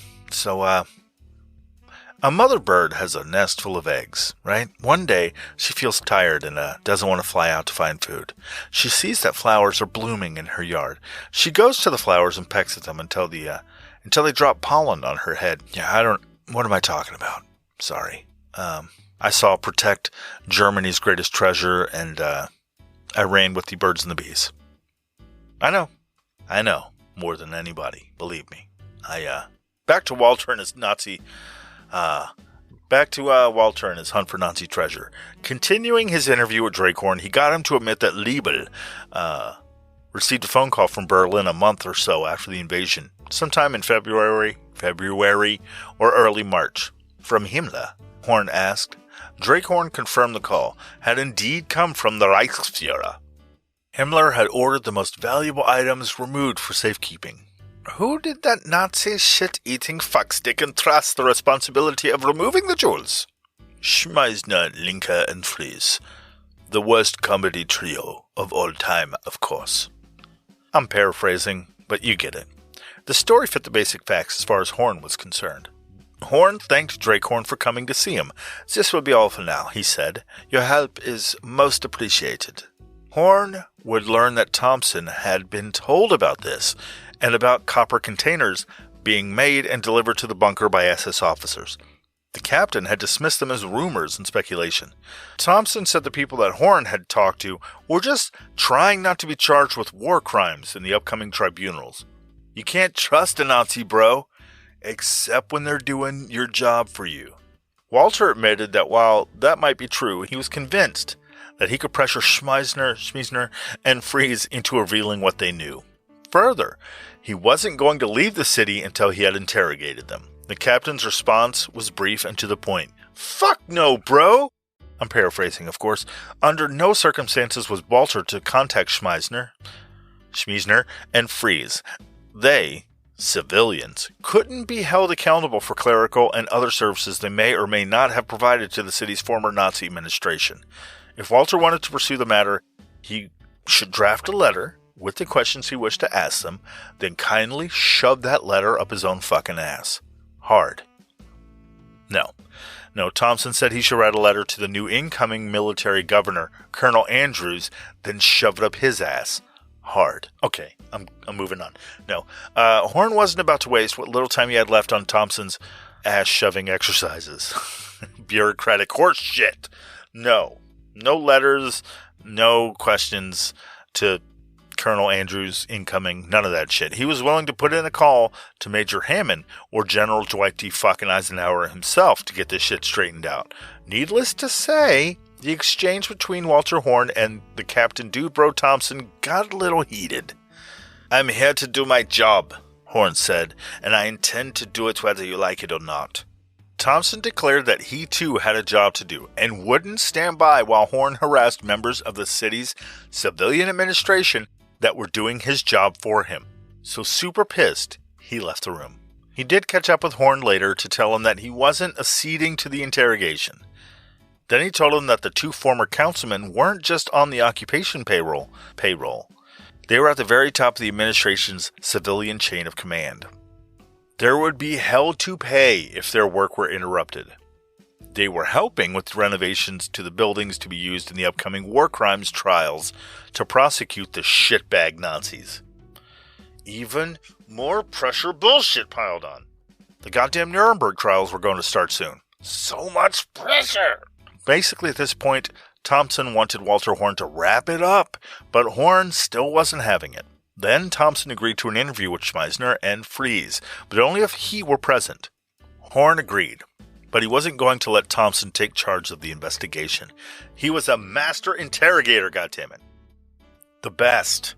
a mother bird has a nest full of eggs, right? One day, she feels tired and doesn't want to fly out to find food. She sees that flowers are blooming in her yard. She goes to the flowers and pecks at them until they drop pollen on her head. Yeah, what am I talking about? Sorry. I saw Protect Germany's Greatest Treasure, and I ran with the birds and the bees. I know, more than anybody, believe me. Back to Walter and his Walter and his hunt for Nazi treasure. Continuing his interview with Drakehorn, he got him to admit that Liebel received a phone call from Berlin a month or so after the invasion, sometime in February or early March. From Himmler, Horn asked. Drakehorn confirmed the call had indeed come from the Reichsführer. Himmler had ordered the most valuable items removed for safekeeping. Who did that Nazi shit-eating fuckstick entrust the responsibility of removing the jewels? Schmeisner, Linke, and Fries. The worst comedy trio of all time, of course. I'm paraphrasing, but you get it. The story fit the basic facts as far as Horn was concerned. Horn thanked Drakehorn for coming to see him. This will be all for now, he said. Your help is most appreciated. Horn would learn that Thompson had been told about this, and about copper containers being made and delivered to the bunker by SS officers. The captain had dismissed them as rumors and speculation. Thompson said the people that Horn had talked to were just trying not to be charged with war crimes in the upcoming tribunals. You can't trust a Nazi, bro, except when they're doing your job for you. Walter admitted that while that might be true, he was convinced that he could pressure Schmeisner, and Fries into revealing what they knew. Further, he wasn't going to leave the city until he had interrogated them. The captain's response was brief and to the point. Fuck no, bro! I'm paraphrasing, of course. Under no circumstances was Walter to contact Schmeisner, and Fries. They, civilians, couldn't be held accountable for clerical and other services they may or may not have provided to the city's former Nazi administration. If Walter wanted to pursue the matter, he should draft a letter with the questions he wished to ask them, then kindly shove that letter up his own fucking ass. Hard. No, Thompson said he should write a letter to the new incoming military governor, Colonel Andrews, then shove it up his ass. Hard. Okay, I'm moving on. No, Horn wasn't about to waste what little time he had left on Thompson's ass-shoving exercises. Bureaucratic horse shit. No letters, No questions to Colonel Andrews incoming, none of that shit. He was willing to put in a call to Major Hammond or General Dwight D. fucking Eisenhower himself to get this shit straightened out. Needless to say, the exchange between Walter Horn and the Captain Dude Bro Thompson got a little heated. "I'm here to do my job," Horn said, "and I intend to do it whether you like it or not." Thompson declared that he too had a job to do and wouldn't stand by while Horn harassed members of the city's civilian administration that were doing his job for him. So super pissed, he left the room. He did catch up with Horn later to tell him that he wasn't acceding to the interrogation. Then he told him that the two former councilmen weren't just on the occupation payroll. They were at the very top of the administration's civilian chain of command. There would be hell to pay if their work were interrupted. They were helping with renovations to the buildings to be used in the upcoming war crimes trials to prosecute the shitbag Nazis. Even more pressure bullshit piled on. The goddamn Nuremberg trials were going to start soon. So much pressure! Basically, at this point, Thompson wanted Walter Horn to wrap it up, but Horn still wasn't having it. Then Thompson agreed to an interview with Schmeisner and Fries, but only if he were present. Horn agreed, but he wasn't going to let Thompson take charge of the investigation. He was a master interrogator, goddammit. The best.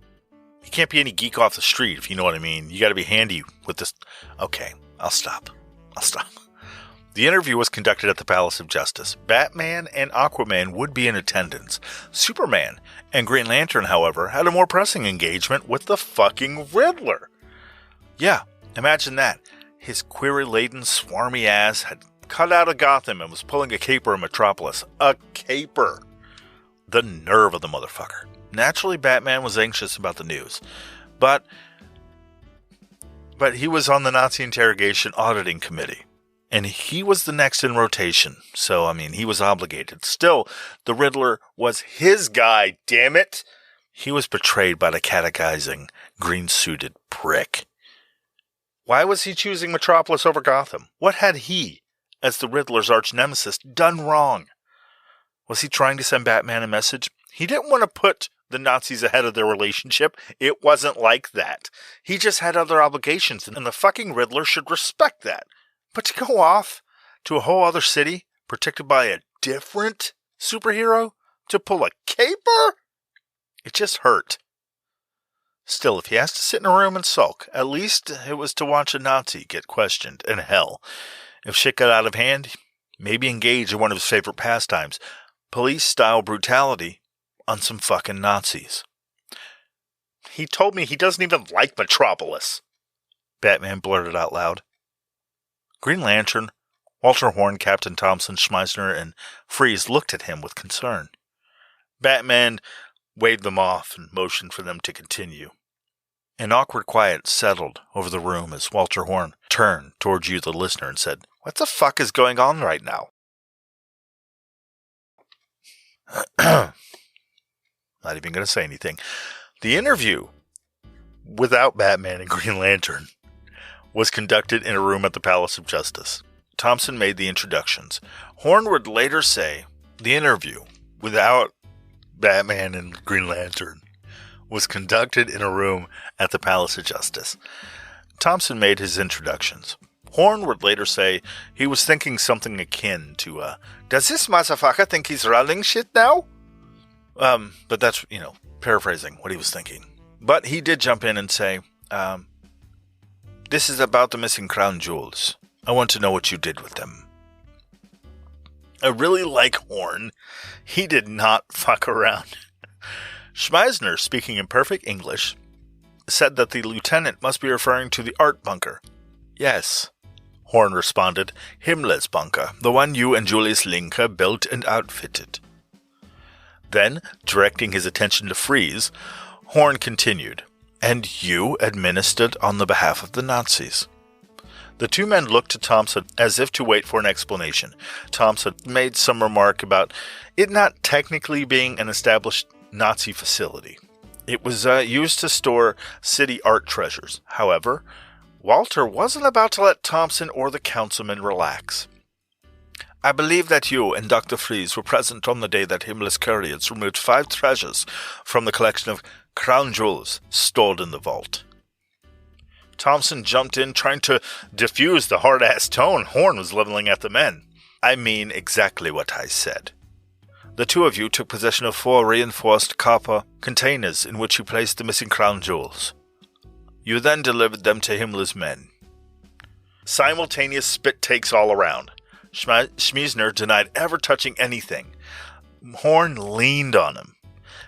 You can't be any geek off the street, if you know what I mean. You gotta be handy with this. Okay, I'll stop. The interview was conducted at the Palace of Justice. Batman and Aquaman would be in attendance. Superman and Green Lantern, however, had a more pressing engagement with the fucking Riddler. Yeah, imagine that. His query-laden, swarmy ass had cut out of Gotham and was pulling a caper in Metropolis. A caper! The nerve of the motherfucker. Naturally, Batman was anxious about the news. But he was on the Nazi interrogation auditing committee. And he was the next in rotation, so, he was obligated. Still, the Riddler was his guy, damn it! He was betrayed by the catechizing, green-suited prick. Why was he choosing Metropolis over Gotham? What had he, as the Riddler's arch-nemesis, done wrong? Was he trying to send Batman a message? He didn't want to put the Nazis ahead of their relationship. It wasn't like that. He just had other obligations, and the fucking Riddler should respect that. But to go off to a whole other city, protected by a different superhero, to pull a caper? It just hurt. Still, if he has to sit in a room and sulk, at least it was to watch a Nazi get questioned. And hell, if shit got out of hand, maybe engage in one of his favorite pastimes, police-style brutality on some fucking Nazis. He told me he doesn't even like Metropolis, Batman blurted out loud. Green Lantern, Walter Horn, Captain Thompson, Schmeisner, and Fries looked at him with concern. Batman waved them off and motioned for them to continue. An awkward quiet settled over the room as Walter Horn turned towards you, the listener, and said, "What the fuck is going on right now?" Not even going to say anything. The interview, without Batman and Green Lantern, was conducted in a room at the Palace of Justice. Thompson made the introductions. Horn would later say the interview, without Batman and Green Lantern, was conducted in a room at the Palace of Justice. Thompson made his introductions. Horn would later say he was thinking something akin to, does this motherfucker think he's running shit now? But that's, paraphrasing what he was thinking. But he did jump in and say, this is about the missing crown jewels. I want to know what you did with them. I really like Horn. He did not fuck around. Schmeisner, speaking in perfect English, said that the lieutenant must be referring to the art bunker. Yes, Horn responded, Himmler's bunker, the one you and Julius Linker built and outfitted. Then, directing his attention to Fries, Horn continued, and you administered on the behalf of the Nazis. The two men looked to Thompson as if to wait for an explanation. Thompson made some remark about it not technically being an established Nazi facility. It was used to store city art treasures. However, Walter wasn't about to let Thompson or the councilman relax. I believe that you and Dr. Freeze were present on the day that Himmler's couriers removed 5 treasures from the collection of crown jewels stored in the vault. Thompson jumped in, trying to diffuse the hard-ass tone Horn was leveling at the men. I mean exactly what I said. The 2 of you took possession of 4 reinforced copper containers in which you placed the missing crown jewels. You then delivered them to Himmler's men. Simultaneous spit takes all around. Schmiesner denied ever touching anything. Horn leaned on him.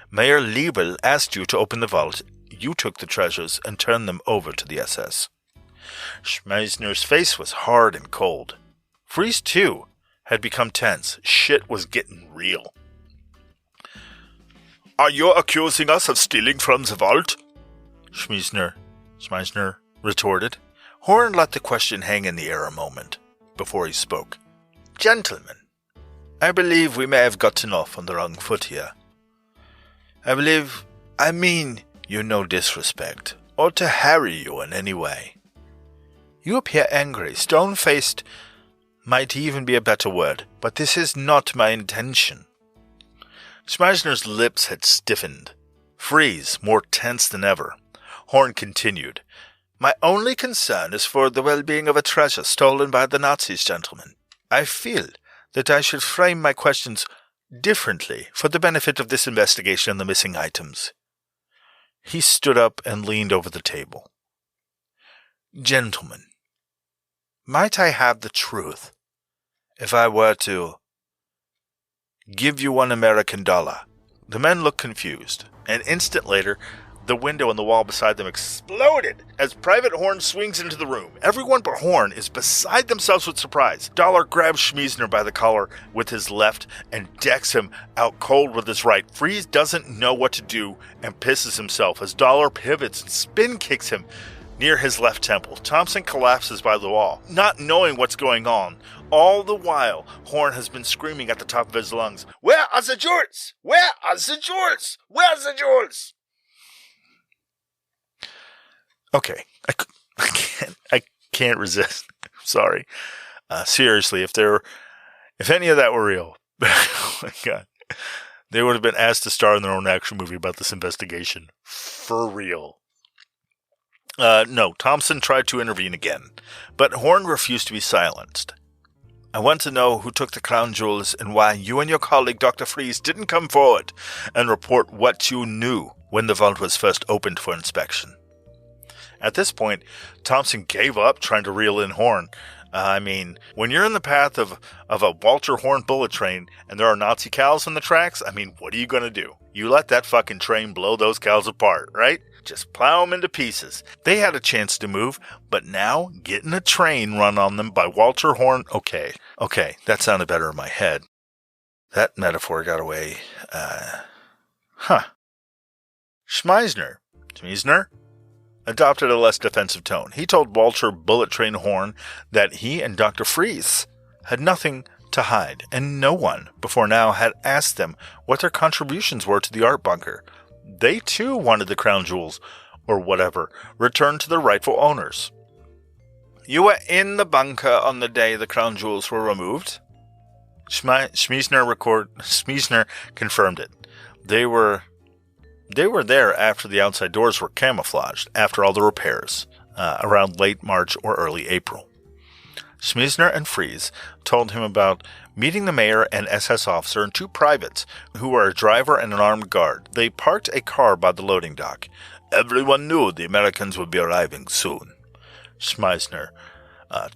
Mayor Liebel asked you to open the vault. You took the treasures and turned them over to the SS. Schmiesner's face was hard and cold. Freeze, too, had become tense. Shit was getting real. Are you accusing us of stealing from the vault? Schmiesner retorted. Horn let the question hang in the air a moment before he spoke. Gentlemen, I believe we may have gotten off on the wrong foot here. I mean you no disrespect, or to harry you in any way. You appear angry, stone-faced might even be a better word, but this is not my intention. Schmeisner's lips had stiffened. Freeze, more tense than ever. Horn continued. My only concern is for the well-being of a treasure stolen by the Nazis, gentlemen. I feel that I should frame my questions differently for the benefit of this investigation and the missing items. He stood up and leaned over the table. Gentlemen, might I have the truth if I were to give you $1 American? The men looked confused. An instant later, the window in the wall beside them exploded as Private Horn swings into the room. Everyone but Horn is beside themselves with surprise. Dollar grabs Schmiesner by the collar with his left and decks him out cold with his right. Freeze doesn't know what to do and pisses himself as Dollar pivots and spin kicks him near his left temple. Thompson collapses by the wall, not knowing what's going on. All the while, Horn has been screaming at the top of his lungs, Where are the jewels? Where are the jewels? Where are the jewels? Okay, I can't resist. Sorry. Seriously, if any of that were real, oh my God, they would have been asked to star in their own action movie about this investigation. For real. No, Thompson tried to intervene again, but Horn refused to be silenced. I want to know who took the crown jewels and why you and your colleague Dr. Freeze didn't come forward and report what you knew when the vault was first opened for inspection. At this point, Thompson gave up trying to reel in Horn. When you're in the path of a Walter Horn bullet train and there are Nazi cows in the tracks, what are you going to do? You let that fucking train blow those cows apart, right? Just plow them into pieces. They had a chance to move, but now getting a train run on them by Walter Horn, okay, that sounded better in my head. That metaphor got away. Schmiesner adopted a less defensive tone. He told Walter Bullet Train Horn that he and Dr. Freeze had nothing to hide, and no one before now had asked them what their contributions were to the art bunker. They too wanted the crown jewels, or whatever, returned to their rightful owners. You were in the bunker on the day the crown jewels were removed? Schmiesner confirmed it. They were there after the outside doors were camouflaged, after all the repairs, around late March or early April. Schmiesner and Freeze told him about meeting the mayor and SS officer and 2 privates, who were a driver and an armed guard. They parked a car by the loading dock. Everyone knew the Americans would be arriving soon, Schmiesner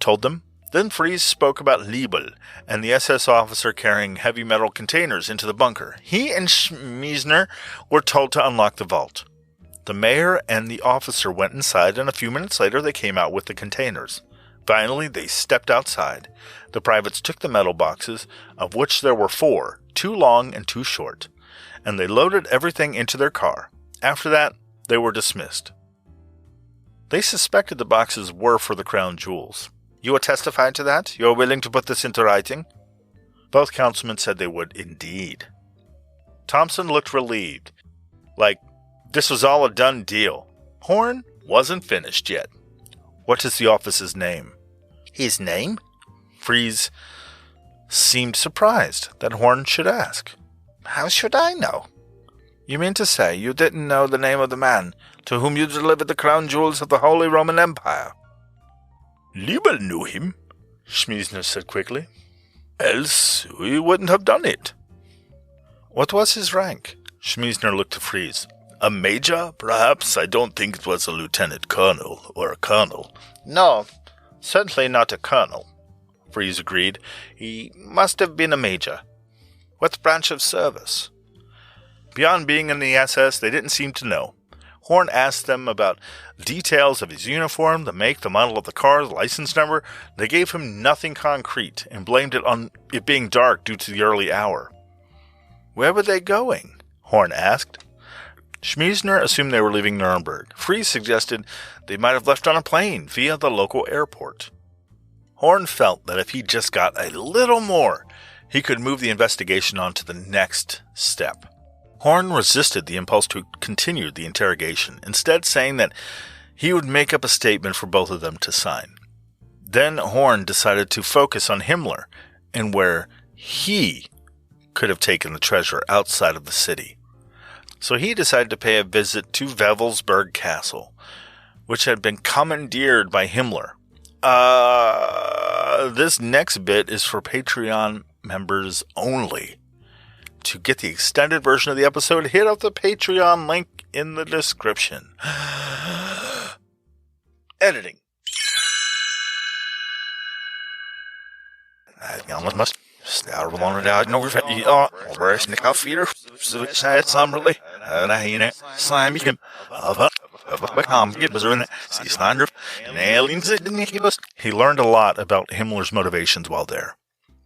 told them. Then Freeze spoke about Liebel and the SS officer carrying heavy metal containers into the bunker. He and Schmiesner were told to unlock the vault. The mayor and the officer went inside, and a few minutes later they came out with the containers. Finally, they stepped outside. The privates took the metal boxes, of which there were 4, 2 long and 2 short, and they loaded everything into their car. After that, they were dismissed. They suspected the boxes were for the crown jewels. You will testify to that? You are willing to put this into writing? Both councilmen said they would indeed. Thompson looked relieved, like this was all a done deal. Horn wasn't finished yet. What is the officer's name? His name? Freeze seemed surprised that Horn should ask. How should I know? You mean to say you didn't know the name of the man to whom you delivered the crown jewels of the Holy Roman Empire? Liebel knew him, Schmiesner said quickly. Else we wouldn't have done it. What was his rank? Schmiesner looked to Fries. A major, perhaps? I don't think it was a lieutenant colonel or a colonel. No, certainly not a colonel, Fries agreed. He must have been a major. What branch of service? Beyond being in the SS, they didn't seem to know. Horn asked them about details of his uniform, the make, the model of the car, the license number. They gave him nothing concrete and blamed it on it being dark due to the early hour. Where were they going? Horn asked. Schmiesner assumed they were leaving Nuremberg. Fries suggested they might have left on a plane via the local airport. Horn felt that if he just got a little more, he could move the investigation on to the next step. Horn resisted the impulse to continue the interrogation, instead saying that he would make up a statement for both of them to sign. Then Horn decided to focus on Himmler and where he could have taken the treasure outside of the city. So he decided to pay a visit to Wewelsburg Castle, which had been commandeered by Himmler. This next bit is for Patreon members only. To get the extended version of the episode, hit up the Patreon link in the description. Editing. He learned a lot about Himmler's motivations while there,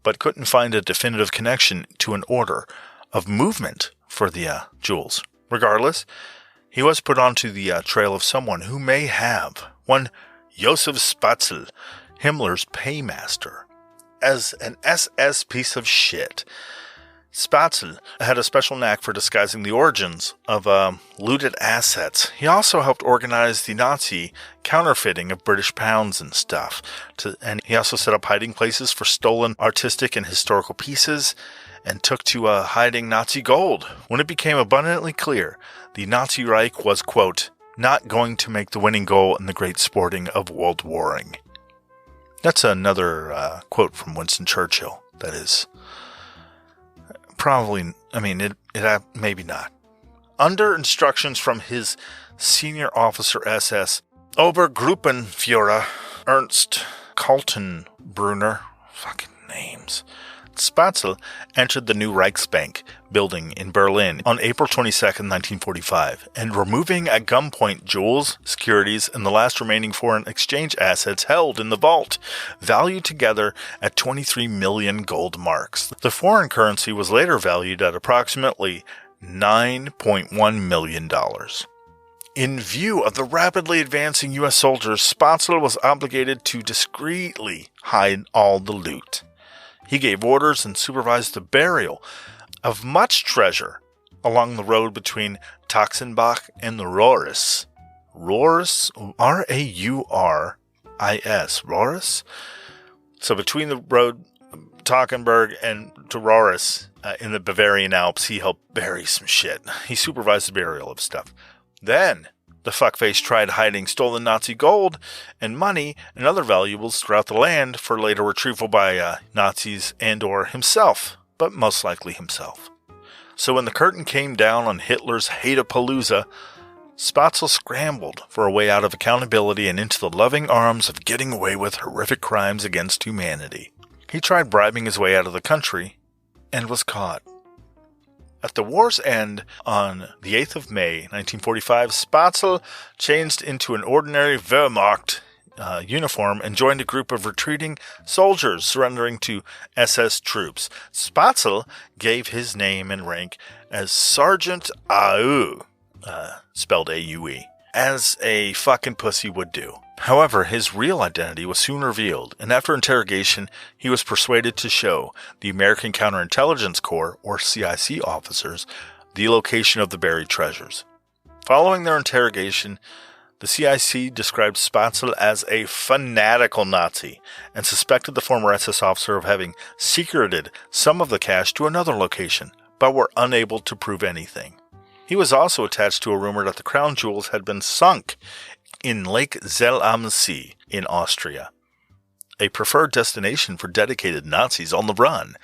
but couldn't find a definitive connection to an order of movement for the jewels. Regardless, he was put onto the trail of someone who may have, one Josef Spatzel, Himmler's paymaster, as an SS piece of shit. Spatzel had a special knack for disguising the origins of looted assets. He also helped organize the Nazi counterfeiting of British pounds and stuff. And he also set up hiding places for stolen artistic and historical pieces and took to hiding Nazi gold. When it became abundantly clear the Nazi Reich was, quote, not going to make the winning goal in the great sporting of world warring. That's another quote from Winston Churchill. That is probably, it maybe not. Under instructions from his senior officer SS, Obergruppenführer Ernst Kaltenbrunner, fucking names, Spatzel entered the new Reichsbank building in Berlin on April 22, 1945, and removing at gunpoint jewels, securities, and the last remaining foreign exchange assets held in the vault, valued together at 23 million gold marks. The foreign currency was later valued at approximately $9.1 million. In view of the rapidly advancing U.S. soldiers, Spatzel was obligated to discreetly hide all the loot. He gave orders and supervised the burial of much treasure along the road between Taxenbach and the Rohris. Rohris, R-A-U-R-I-S, Rohris? So between the road Tackenberg and to Rohris in the Bavarian Alps, he helped bury some shit. He supervised the burial of stuff. Then the fuckface tried hiding stolen Nazi gold and money and other valuables throughout the land for later retrieval by Nazis and or himself, but most likely himself. So when the curtain came down on Hitler's hate-a-palooza, Spatzel scrambled for a way out of accountability and into the loving arms of getting away with horrific crimes against humanity. He tried bribing his way out of the country and was caught. At the war's end, on the 8th of May, 1945, Spatzel changed into an ordinary Wehrmacht uniform and joined a group of retreating soldiers surrendering to SS troops. Spatzel gave his name and rank as Sergeant AU, spelled A-U-E, as a fucking pussy would do. However, his real identity was soon revealed, and after interrogation, he was persuaded to show the American Counterintelligence Corps, or CIC officers, the location of the buried treasures. Following their interrogation, The CIC described Spatzel as a fanatical Nazi and suspected the former SS officer of having secreted some of the cash to another location, but were unable to prove anything. He was also attached to a rumor that the crown jewels had been sunk in Lake Zell am See in Austria, a preferred destination for dedicated Nazis on the run.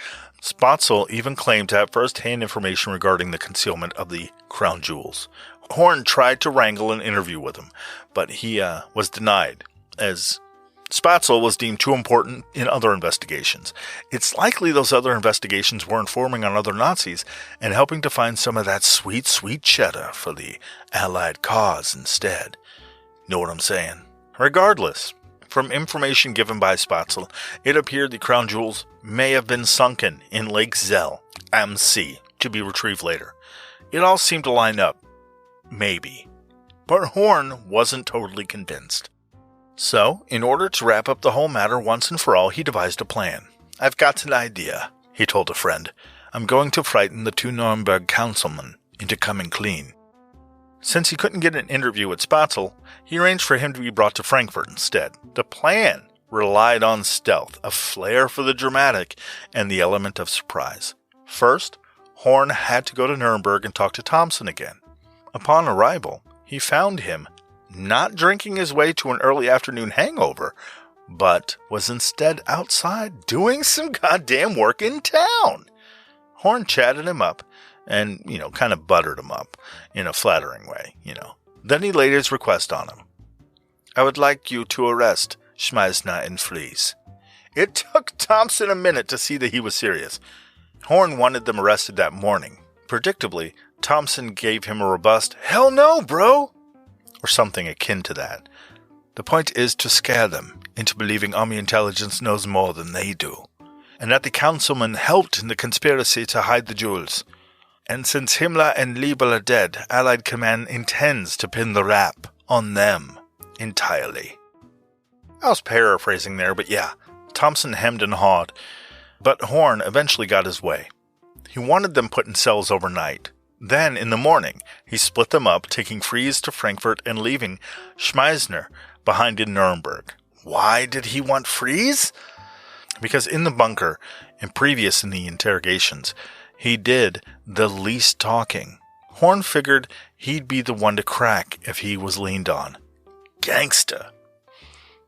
Spatzel even claimed to have first-hand information regarding the concealment of the crown jewels. Horn tried to wrangle an interview with him, but he was denied, as Spatzel was deemed too important in other investigations. It's likely those other investigations were informing on other Nazis and helping to find some of that sweet, sweet cheddar for the Allied cause instead. Know what I'm saying? Regardless, from information given by Spatzel, it appeared the crown jewels may have been sunken in Lake Zell am See to be retrieved later. It all seemed to line up. Maybe. But Horn wasn't totally convinced. So, in order to wrap up the whole matter once and for all, he devised a plan. "I've got an idea," he told a friend. "I'm going to frighten the 2 Nuremberg councilmen into coming clean." Since he couldn't get an interview with Spatzel, he arranged for him to be brought to Frankfurt instead. The plan relied on stealth, a flair for the dramatic, and the element of surprise. First, Horn had to go to Nuremberg and talk to Thompson again. Upon arrival, he found him not drinking his way to an early afternoon hangover, but was instead outside doing some goddamn work in town. Horn chatted him up and, kind of buttered him up in a flattering way, Then he laid his request on him. "I would like you to arrest Schmeisner and Fries." It took Thompson a minute to see that he was serious. Horn wanted them arrested that morning. Predictably, Thompson gave him a robust, "Hell no, bro!" or something akin to that. "The point is to scare them into believing Army intelligence knows more than they do, and that the councilmen helped in the conspiracy to hide the jewels. And since Himmler and Liebel are dead, Allied command intends to pin the rap on them entirely." I was paraphrasing there, but yeah, Thompson hemmed and hawed, but Horn eventually got his way. He wanted them put in cells overnight. Then, in the morning, he split them up, taking Fries to Frankfurt and leaving Schmeisner behind in Nuremberg. Why did he want Fries? Because in the bunker, and previous in the interrogations, he did the least talking. Horn figured he'd be the one to crack if he was leaned on. Gangsta.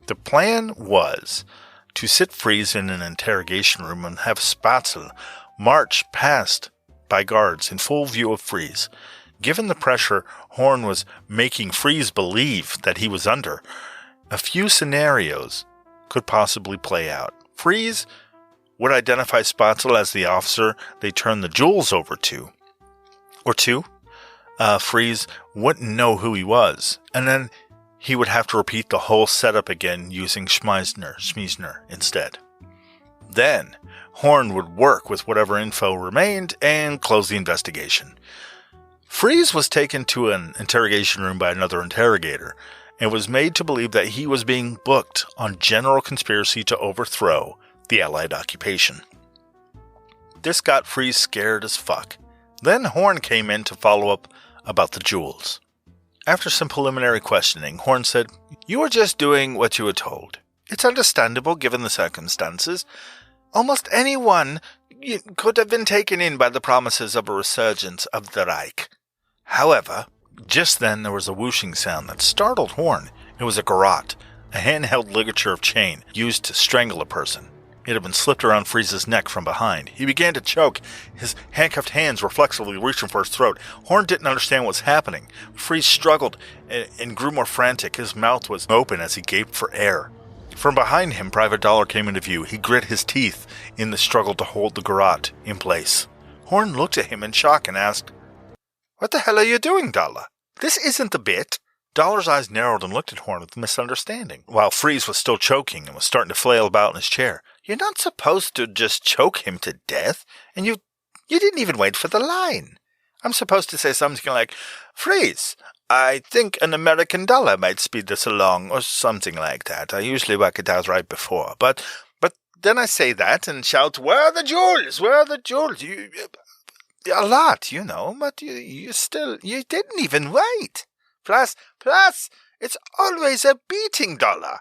The plan was to sit Fries in an interrogation room and have Spatzel march past by guards in full view of Fries. Given the pressure Horn was making Fries believe that he was under, a few scenarios could possibly play out. Fries would identify Spatzel as the officer they turned the jewels over to. Or two, Fries wouldn't know who he was, and then he would have to repeat the whole setup again using Schmeisner instead. Then, Horn would work with whatever info remained and close the investigation. Fries was taken to an interrogation room by another interrogator and was made to believe that he was being booked on general conspiracy to overthrow the Allied occupation. This got Fries scared as fuck. Then Horn came in to follow up about the jewels. After some preliminary questioning, Horn said, "You were just doing what you were told. It's understandable given the circumstances. Almost anyone could have been taken in by the promises of a resurgence of the Reich. However," just then there was a whooshing sound that startled Horn. It was a garrote, a handheld ligature of chain used to strangle a person. It had been slipped around Fries's neck from behind. He began to choke. His handcuffed hands reflexively reaching for his throat. Horn didn't understand what was happening. Fries struggled and grew more frantic. His mouth was open as he gaped for air. From behind him, Private Dollar came into view. He grit his teeth in the struggle to hold the garrote in place. Horn looked at him in shock and asked, "What the hell are you doing, Dollar? This isn't the bit." Dollar's eyes narrowed and looked at Horn with misunderstanding, while Fries was still choking and was starting to flail about in his chair. "You're not supposed to just choke him to death, and you didn't even wait for the line. I'm supposed to say something like, 'Fries, I think an American dollar might speed this along,' or something like that. I usually work it out right before. But then I say that and shout, 'Where are the jewels? Where are the jewels?' A lot, but you didn't even wait. Plus, It's always a beating dollar,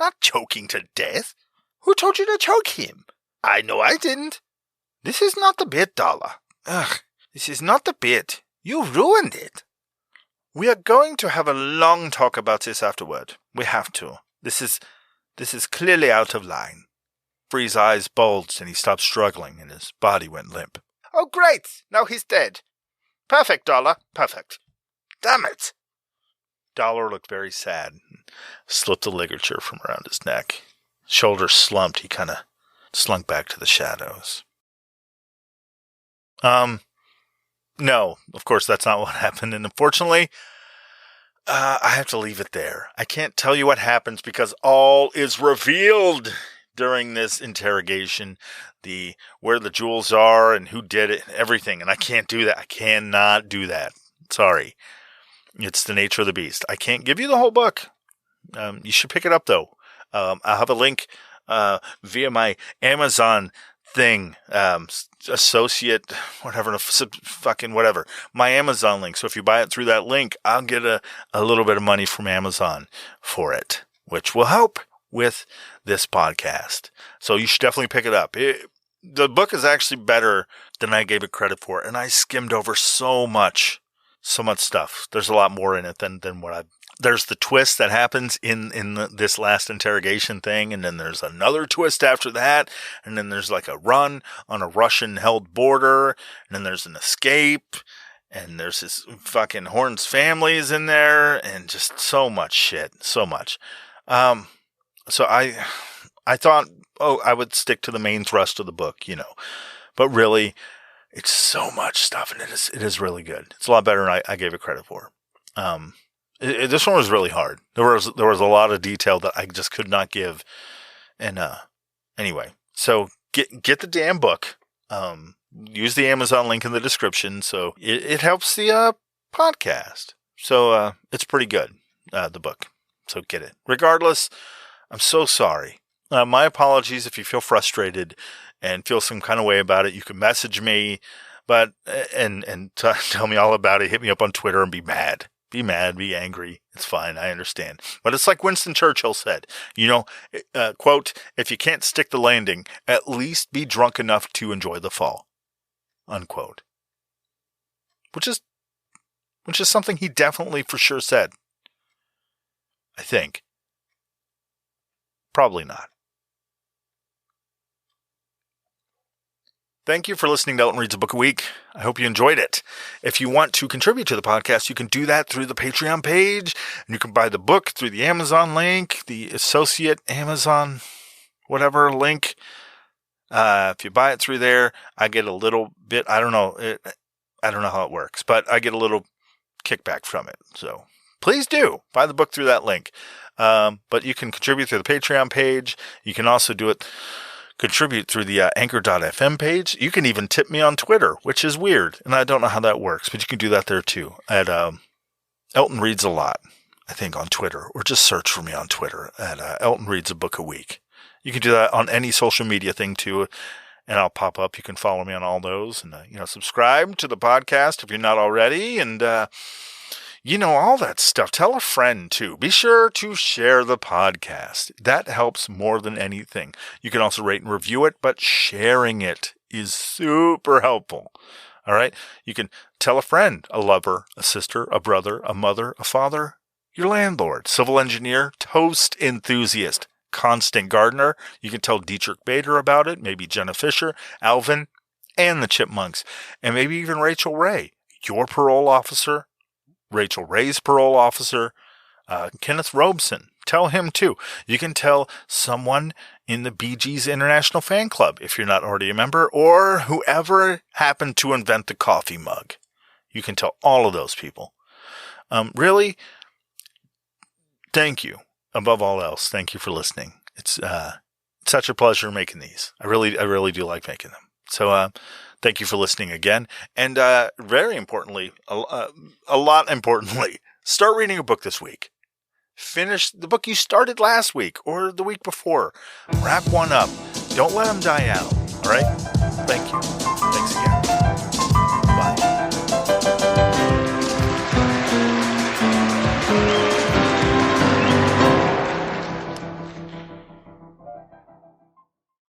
not choking to death. Who told you to choke him? I know I didn't. This is not the bit, dollar. Ugh, this is not the bit. You ruined it. We are going to have a long talk about this afterward. We have to. This is clearly out of line. Free's eyes bulged and he stopped struggling and his body went limp. Oh, great! Now he's dead. Perfect, Dollar. Perfect. Damn it! Dollar looked very sad and slipped the ligature from around his neck. Shoulders slumped. He kind of slunk back to the shadows. No, of course that's not what happened. And unfortunately, I have to leave it there. I can't tell you what happens because all is revealed during this interrogation, where the jewels are and who did it and everything. And I can't do that. I cannot do that. Sorry. It's the nature of the beast. I can't give you the whole book. You should pick it up though. I'll have a link via my Amazon thing, associate, whatever, fucking whatever, my Amazon link. So if you buy it through that link, I'll get a little bit of money from Amazon for it, which will help with this podcast. So you should definitely pick it up. The book is actually better than I gave it credit for, and I skimmed over so much stuff. There's a lot more in it than what there's the twist that happens in this last interrogation thing, and then there's another twist after that, and then there's like a run on a Russian-held border, and then there's an escape, and there's his fucking Horn's family is in there, and just so much shit, so much. So I thought, I would stick to the main thrust of the book, but really, it's so much stuff, and it is really good. It's a lot better than I gave it credit for. This one was really hard. There was a lot of detail that I just could not give. And anyway, so get the damn book. Use the Amazon link in the description, so it helps the podcast. So it's pretty good, the book. So get it. Regardless, I'm so sorry. My apologies if you feel frustrated and feel some kind of way about it. You can message me, but tell me all about it. Hit me up on Twitter and be mad. Be mad, be angry. It's fine. I understand. But it's like Winston Churchill said, quote, if you can't stick the landing, at least be drunk enough to enjoy the fall, unquote. Which is something he definitely for sure said. I think. Probably not. Thank you for listening to Elton Reads a Book a Week. I hope you enjoyed it. If you want to contribute to the podcast, you can do that through the Patreon page. And you can buy the book through the Amazon link, the associate Amazon, whatever link. If you buy it through there, I get a little bit, I don't know how it works, but I get a little kickback from it. So please do buy the book through that link. But you can contribute through the Patreon page. You can also contribute through the anchor.fm page. You can even tip me on Twitter, which is weird, and I don't know how that works, but you can do that there too. At Elton Reads a Lot, I think, on Twitter, or just search for me on Twitter at Elton Reads a Book a Week. You can do that on any social media thing too, and I'll pop up. You can follow me on all those, and subscribe to the podcast if you're not already, and all that stuff. Tell a friend, too. Be sure to share the podcast. That helps more than anything. You can also rate and review it, but sharing it is super helpful. All right? You can tell a friend, a lover, a sister, a brother, a mother, a father, your landlord, civil engineer, toast enthusiast, constant gardener. You can tell Dietrich Bader about it, maybe Jenna Fisher, Alvin, and the Chipmunks, and maybe even Rachel Ray, your parole officer, Rachel Ray's parole officer, Kenneth Robeson. Tell him too. You can tell someone in the Bee Gees International Fan Club if you're not already a member, or whoever happened to invent the coffee mug. You can tell all of those people. Really, thank you. Above all else, thank you for listening. It's such a pleasure making these. I really do like making them. So, thank you for listening again. And very importantly, a lot importantly, start reading a book this week. Finish the book you started last week or the week before. Wrap one up. Don't let them die out. All right? Thank you.